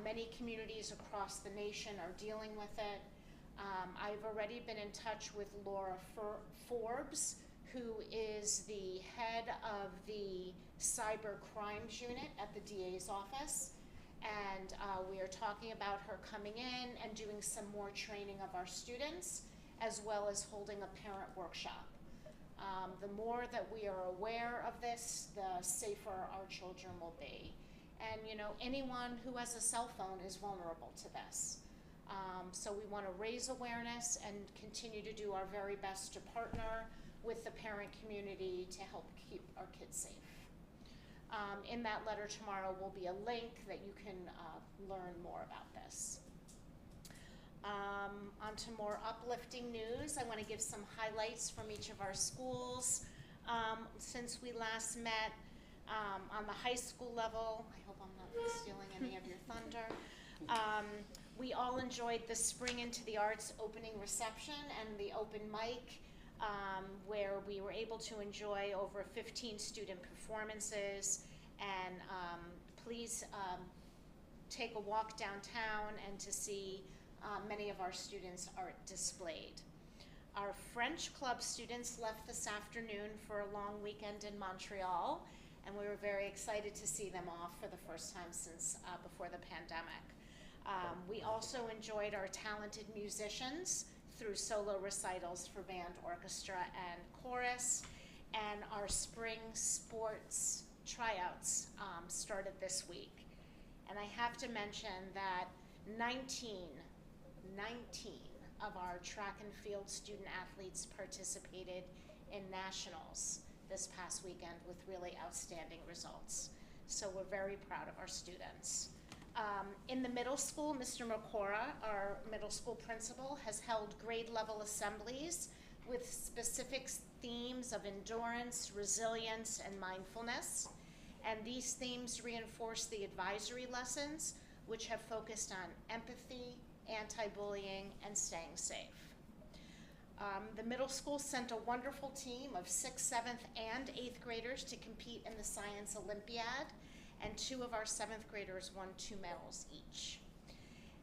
Many communities across the nation are dealing with it. I've already been in touch with Laura Forbes, who is the head of the cyber crimes unit at the DA's office. And we are talking about her coming in and doing some more training of our students, as well as holding a parent workshop. The more that we are aware of this, the safer our children will be. And you know, anyone who has a cell phone is vulnerable to this. So we want to raise awareness and continue to do our very best to partner with the parent community to help keep our kids safe. In that letter tomorrow will be a link that you can learn more about this. On to more uplifting news. I want to give some highlights from each of our schools. Since we last met on the high school level, I hope I'm not stealing any of your thunder. We all enjoyed the Spring Into the Arts opening reception and the open mic, where we were able to enjoy over 15 student performances. And please take a walk downtown and to see many of our students' art displayed. Our French club students left this afternoon for a long weekend in Montreal, and we were very excited to see them off for the first time since before the pandemic. We also enjoyed our talented musicians through solo recitals for band, orchestra, and chorus, and our spring sports tryouts started this week. And I have to mention that 19 of our track and field student athletes participated in nationals this past weekend with really outstanding results. So we're very proud of our students. In the middle school, Mr. Makora, our middle school principal, has held grade level assemblies with specific themes of endurance, resilience, and mindfulness. And these themes reinforce the advisory lessons, which have focused on empathy, anti-bullying, and staying safe. The middle school sent a wonderful team of 6th, 7th, and 8th graders to compete in the Science Olympiad, and 2 of our 7th graders won 2 medals each.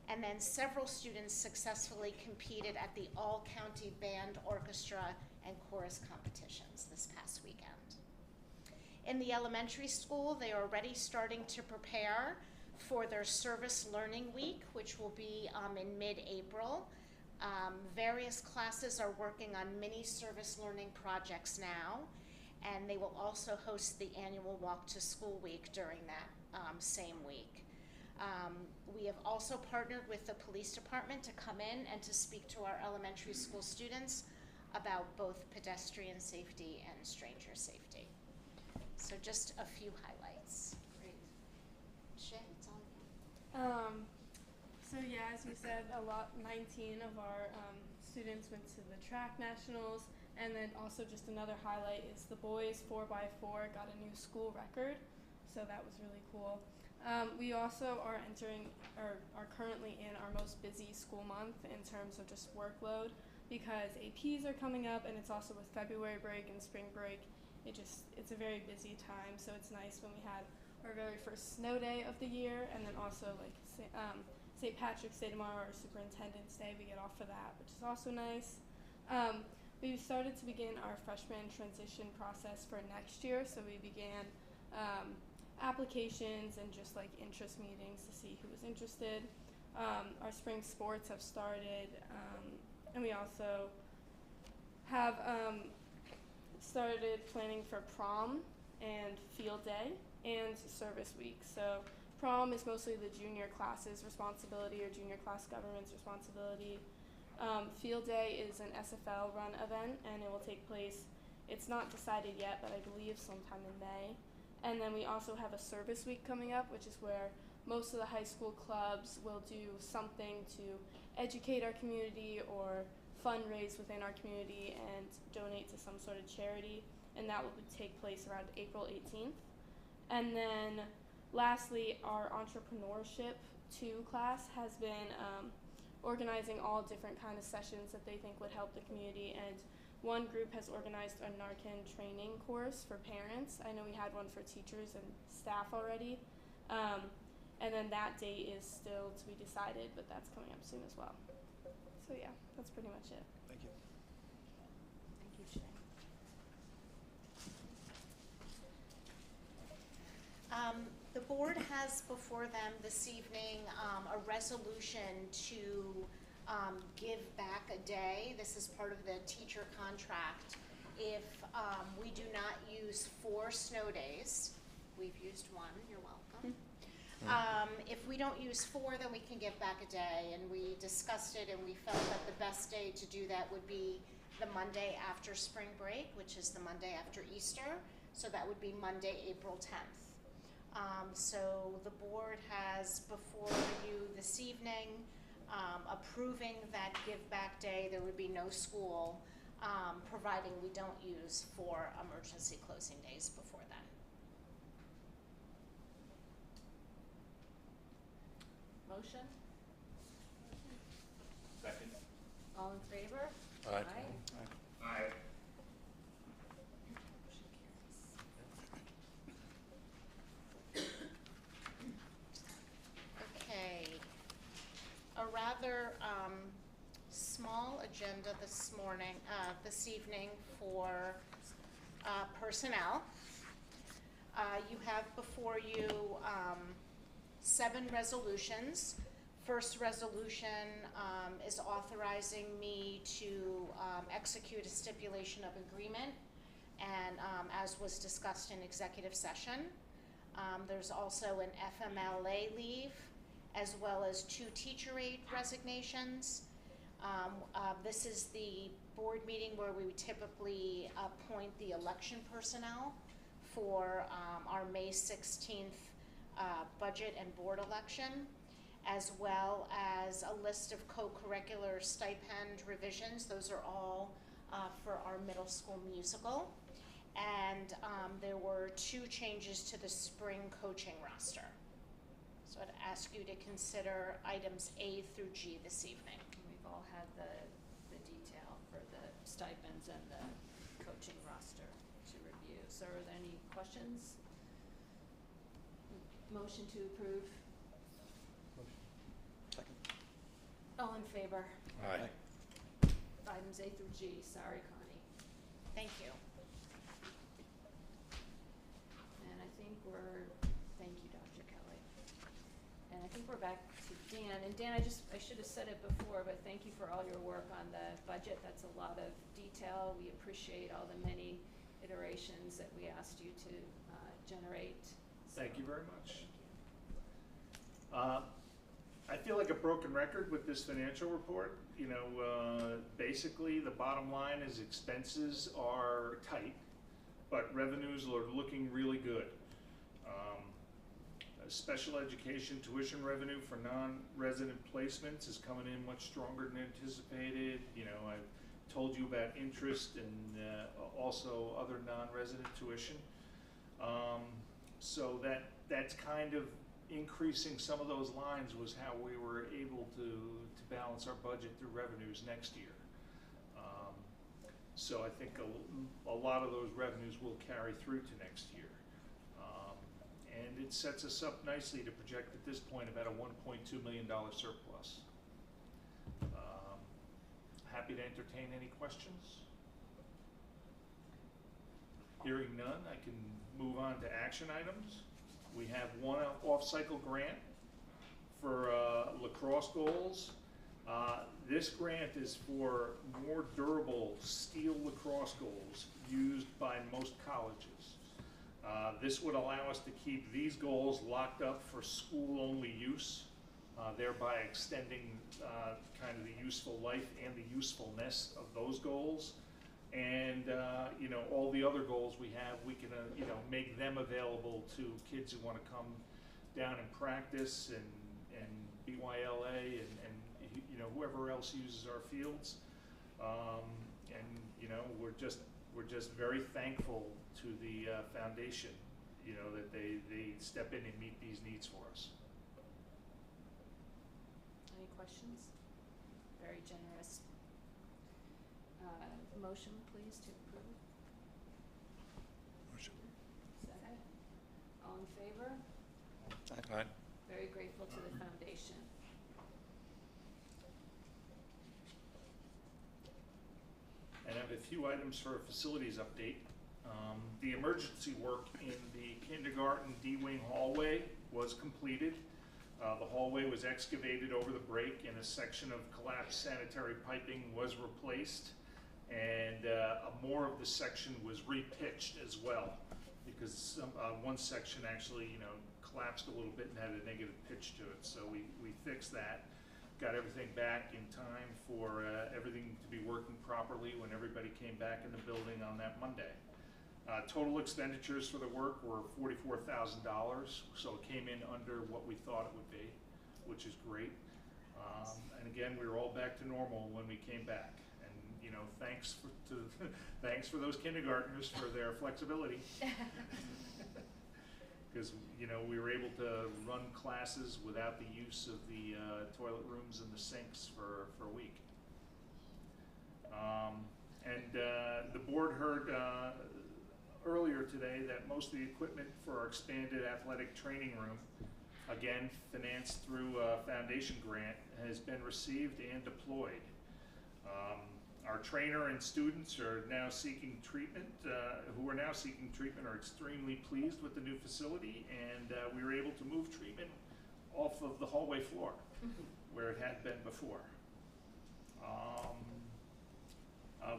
And then several students successfully competed at the all-county band, orchestra, and chorus competitions this past weekend. In the elementary school, they are already starting to prepare for their service learning week, which will be in mid-April. Various classes are working on mini service learning projects now, and they will also host the annual Walk to School week during that same week. We have also partnered with the police department to come in and to speak to our elementary school students about both pedestrian safety and stranger safety. So just a few highlights. Great. Shay, it's all you. So yeah, as we said, 19 of our students went to the track nationals, and then also just another highlight is the boys 4x4 got a new school record, so that was really cool. We also are are currently in our most busy school month in terms of just workload, because APs are coming up, and it's also with February break and spring break. It's a very busy time, so it's nice when we had our very first snow day of the year, and then also like St. Patrick's Day tomorrow, or Superintendent's Day, we get off for that, which is also nice. We started to begin our freshman transition process for next year, so we began applications and just like interest meetings to see who was interested. Our spring sports have started, and we also have started planning for prom and field day and service week. So prom is mostly the junior class's responsibility, or junior class government's responsibility. Field day is an SFL run event, and it will take place It's not decided yet, but I believe sometime in May. And then we also have a service week coming up, which is where most of the high school clubs will do something to educate our community or fundraise within our community and donate to some sort of charity. And that will take place around April 18th. And then lastly, our entrepreneurship 2 class has been organizing all different kind of sessions that they think would help the community. And one group has organized a Narcan training course for parents. I know we had one for teachers and staff already. And then that date is still to be decided, but that's coming up soon as well. So yeah, that's pretty much it. Thank you. Thank you, Shay. The board has before them this evening a resolution to give back a day. This is part of the teacher contract. If we do not use 4 snow days, we've used 1, you're welcome. If we don't use 4, then we can give back a day, and we discussed it and we felt that the best day to do that would be the Monday after spring break, which is the Monday after Easter, so that would be Monday, April 10th. So the board has before you this evening approving that give back day. There would be no school, providing we don't use 4 emergency closing days before then. Motion? Second. All in favor? Aye. Aye. Okay. A rather small agenda this evening for personnel. You have before you 7 resolutions. First resolution is authorizing me to execute a stipulation of agreement, and as was discussed in executive session. There's also an FMLA leave, as well as 2 teacher aide resignations. This is the board meeting where we would typically appoint the election personnel for our May 16th budget and board election, as well as a list of co-curricular stipend revisions. Those are all for our middle school musical. And there were 2 changes to the spring coaching roster. So I'd ask you to consider items A through G this evening. We've all had the detail for the stipends and the coaching roster to review. So are there any questions? Motion to approve. Second. All in favor? Aye. Items A through G. Sorry, Connie. Thank you. And I think thank you, Dr. Kelly. And I think we're back to Dan. And Dan, I should have said it before, but thank you for all your work on the budget. That's a lot of detail. We appreciate all the many iterations that we asked you to generate. Thank you very much. I feel like a broken record with this financial report. You know, basically the bottom line is expenses are tight, but revenues are looking really good. Special education tuition revenue for non-resident placements is coming in much stronger than anticipated. You know, I've told you about interest and also other non-resident tuition. So that's kind of increasing some of those lines was how we were able to balance our budget through revenues next year. So I think a lot of those revenues will carry through to next year. And it sets us up nicely to project at this point about a $1.2 million surplus. Happy to entertain any questions. Hearing none, I can move on to action items. We have one off-cycle grant for lacrosse goals. This grant is for more durable steel lacrosse goals used by most colleges. This would allow us to keep these goals locked up for school-only use, thereby extending kind of the useful life and the usefulness of those goals. and, you know, all the other goals we have, we can, you know, make them available to kids who want to come down and practice, and BYLA, and, you know, whoever else uses our fields. And, you know, we're just very thankful to the foundation, you know, that they step in and meet these needs for us. Any questions? Very generous. Motion, please, to approve. Motion. Second. All in favor? Aye. Very grateful to the foundation. And I have a few items for a facilities update. The emergency work in the kindergarten D-wing hallway was completed. The hallway was excavated over the break, and a section of collapsed sanitary piping was replaced. And more of the section was repitched as well, because some, one section actually, you know, collapsed a little bit and had a negative pitch to it. So we fixed that, got everything back in time for everything to be working properly when everybody came back in the building on that Monday. Total expenditures for the work were $44,000, so it came in under what we thought it would be, which is great. And again, we were all back to normal when we came back. And, you know, thanks for those kindergartners for their flexibility. Because, you know, we were able to run classes without the use of the toilet rooms and the sinks for a week. And the board heard earlier today that most of the equipment for our expanded athletic training room, again financed through a foundation grant, has been received and deployed. Our trainer and students are now seeking treatment, who are now seeking treatment, are extremely pleased with the new facility, and we were able to move treatment off of the hallway floor where it had been before.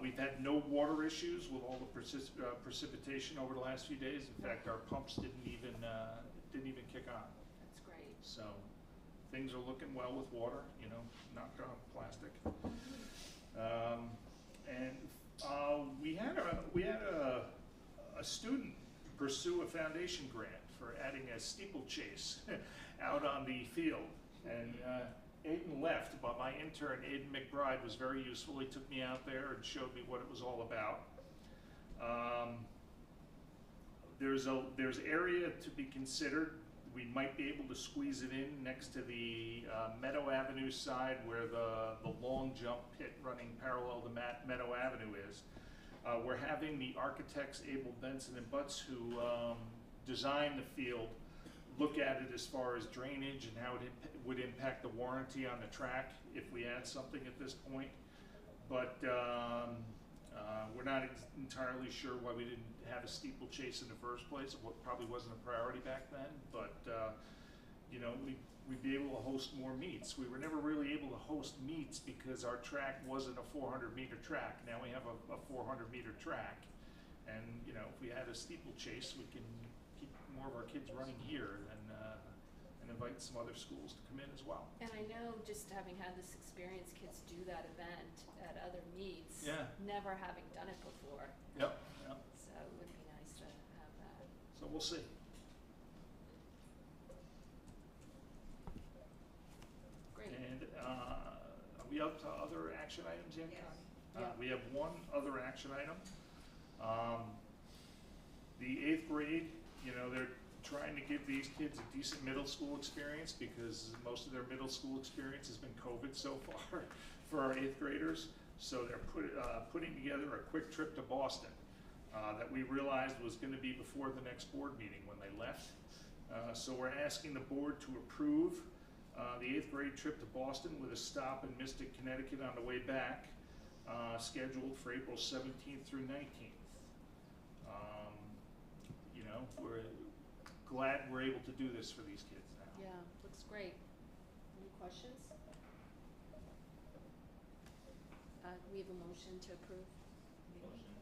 We've had no water issues with all the precipitation over the last few days. In fact, our pumps didn't even kick on. That's great. So things are looking well with water, you know, knocked on plastic. We had a student pursue a foundation grant for adding a steeplechase out on the field, and Aiden left, but my intern Aiden McBride was very useful. He took me out there and showed me what it was all about. There's area to be considered. We might be able to squeeze it in next to the Meadow Avenue side, where the long jump pit running parallel to Meadow Avenue is. We're having the architects Abel Benson and Butts, who designed the field, look at it as far as drainage and how it would impact the warranty on the track if we add something at this point. But we're not entirely sure why we didn't have a steeplechase in the first place. It probably wasn't a priority back then, but you know, we'd be able to host more meets. We were never really able to host meets because our track wasn't a 400-meter track. Now we have a 400-meter track, and you know, if we had a steeplechase, we can keep more of our kids running here and invite some other schools to come in as well. And I know, just having had this experience, kids do that event at other meets, Yeah. never having done it before. Yep. Yep. So it would be nice to have that. So we'll see. Great. And are we up to other action items yet? Yes. Yeah. We have one other action item. The 8th grade, you know, they're trying to give these kids a decent middle school experience, because most of their middle school experience has been COVID so far for our 8th graders. So they're putting together a quick trip to Boston that we realized was going to be before the next board meeting when they left. So we're asking the board to approve the 8th grade trip to Boston with a stop in Mystic, Connecticut on the way back, scheduled for April 17th through 19th. You know, we're glad we're able to do this for these kids now. Yeah, looks great. Any questions? We have a motion to approve. Motion.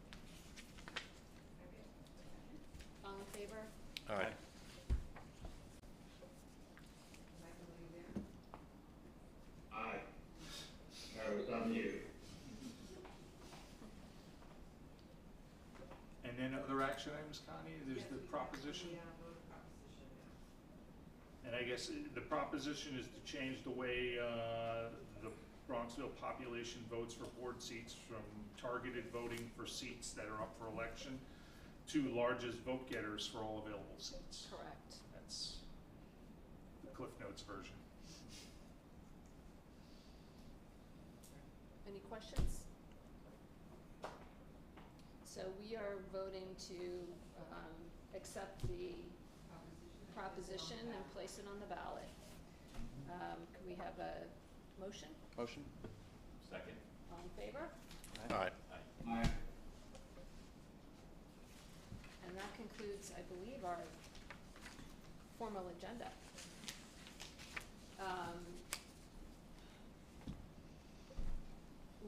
All in favor? Aye. Aye. I was on mute. action items, Connie? There's the proposition? And I guess the proposition is to change the way the Bronxville population votes for board seats from targeted voting for seats that are up for election to largest vote getters for all available seats. Correct. That's the Cliff Notes version. Any questions? So we are voting to accept the proposition and place it on the ballot. Can we have a motion? Motion? Second. All in favor? Aye. Aye. And that concludes, I believe, our formal agenda.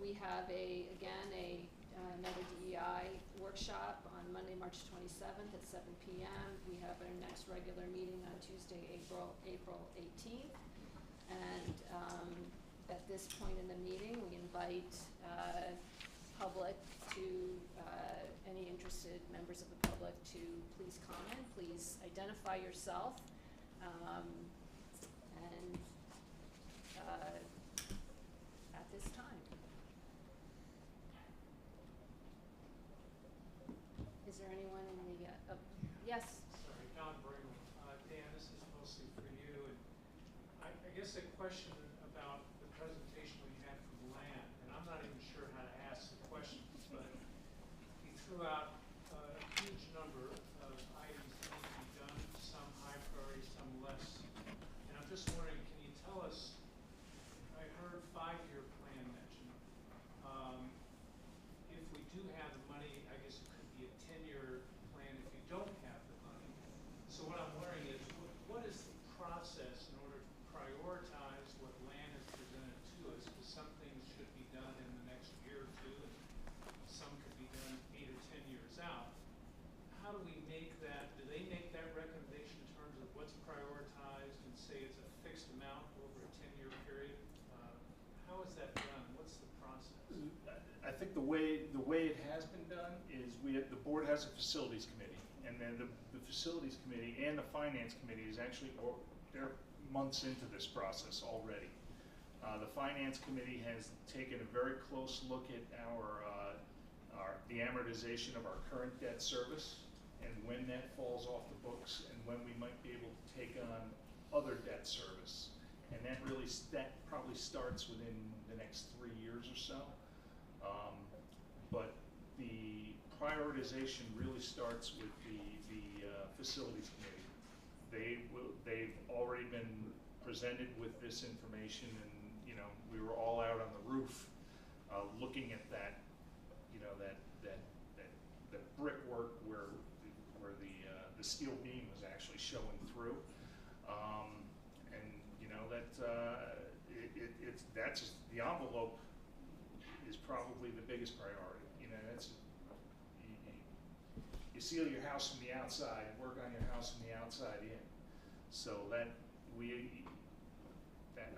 We have another DEI workshop on Monday, March 27th at 7 p.m. We have our next regular meeting on Tuesday, April 18th. And at this point in the meeting, we invite public to, any interested members of the public to please comment. Please identify yourself. And at this time. Is there anyone in the, yes? Sorry, Don Bringle. Dan, this is mostly for you. And I guess a question about the presentation we had from land, and I'm not even sure how to ask the questions, but he threw out a huge number of items that need to be done, some high priority, some less. And I'm just wondering, can you tell us, I heard 5-year plan mentioned. If we do have the money, I guess it could be a 10-year plan if you don't have the money. So what I'm wondering is, what is the process in order to prioritize what land is presented to us? Because some things should be done in the next year or two, and some could be done 8 or 10 years out. How do we make that, do they make that recommendation in terms of what's prioritized and say it's a fixed amount over a 10-year period? How is that done? What's the process? I think the way it has been done is the board has a facilities committee, and then the facilities committee and the finance committee is actually, they're months into this process already. The finance committee has taken a very close look at the amortization of our current debt service and when that falls off the books and when we might be able to take on other debt service. And that probably starts within the next 3 years or so. But the prioritization really starts with the facilities committee. They've already been presented with this information, and we were all out on the roof looking at that, that brickwork where the steel beam was actually showing through. That's the envelope is probably the biggest priority. You seal your house from the outside, work on your house from the outside in. So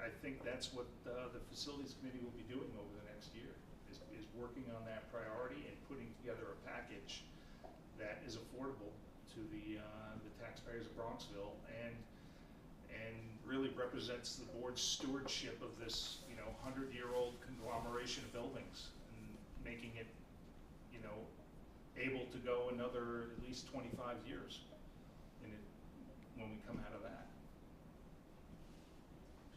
I think that's what the facilities committee will be doing over the next year, is working on that priority and putting together a package that is affordable to the taxpayers of Bronxville and really represents the board's stewardship of this 100-year-old conglomeration of buildings and making it able to go another at least 25 years when we come out of that.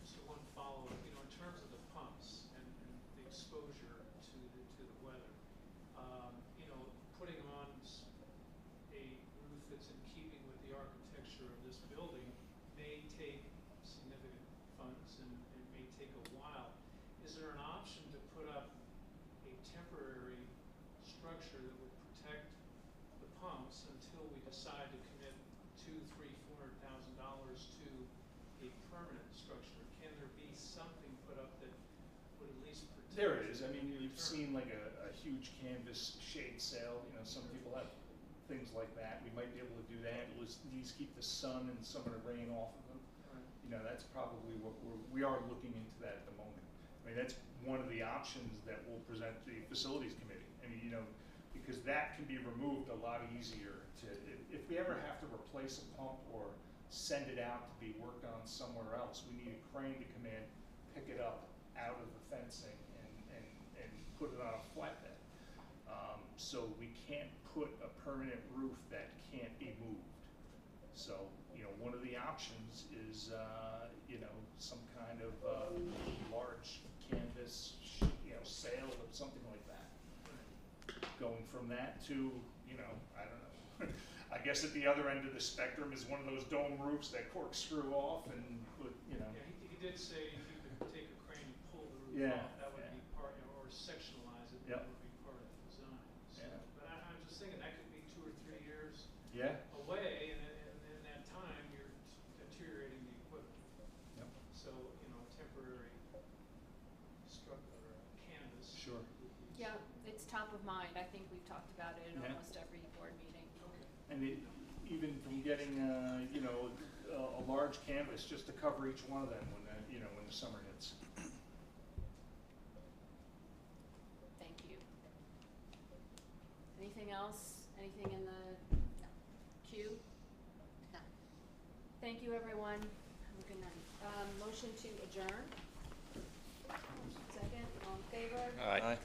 Just one follow-up, in terms of the pumps and the exposure to the weather, putting on a roof that's in keeping with the architecture of this building may take significant funds and it may take a while. Is there an option to put up a temporary structure that would protect the pumps until we decide to commit $200,000, $300,000, $400,000 to a permanent structure? Can there be something put up that would at least protect? There is. I mean, you've seen like a huge canvas shade sail. Some people have things like that. We might be able to do that. At least keep the sun and some of the rain off of them. Right. That's probably what we are looking into that at the moment. I mean, that's one of the options that we'll present to the facilities committee. I mean, because that can be removed a lot easier to, if we ever have to replace a pump or send it out to be worked on somewhere else, we need a crane to come in, pick it up out of the fencing and put it on a flatbed. So we can't put a permanent roof that can't be moved. So, you know, one of the options is, you know, some kind of large canvas, you know, sail or something like that. Going from that to, you know, I don't know. I guess at the other end of the spectrum is one of those dome roofs that corkscrew off and put, you know. Yeah, he did say if you could take a crane and pull the roof Yeah, off, that would yeah. be part, or sectionalize it, Yep. that would be part of the design. So, Yeah. but I'm just thinking that could be 2 or 3 years Yeah. away, and in that time, you're deteriorating the equipment. Yep. So, you know, temporary structure or canvas. Sure. would be Yeah, something. it's top of mind. I think we've talked about it in Yeah. almost every board meeting. Okay. And even from getting, you know, a large canvas just to cover each one of them when, you know, when the summer hits. Thank you. Anything else? Anything in the queue? No. Thank you, everyone. Have a good night. Motion to adjourn. Second, all in favor? Aye.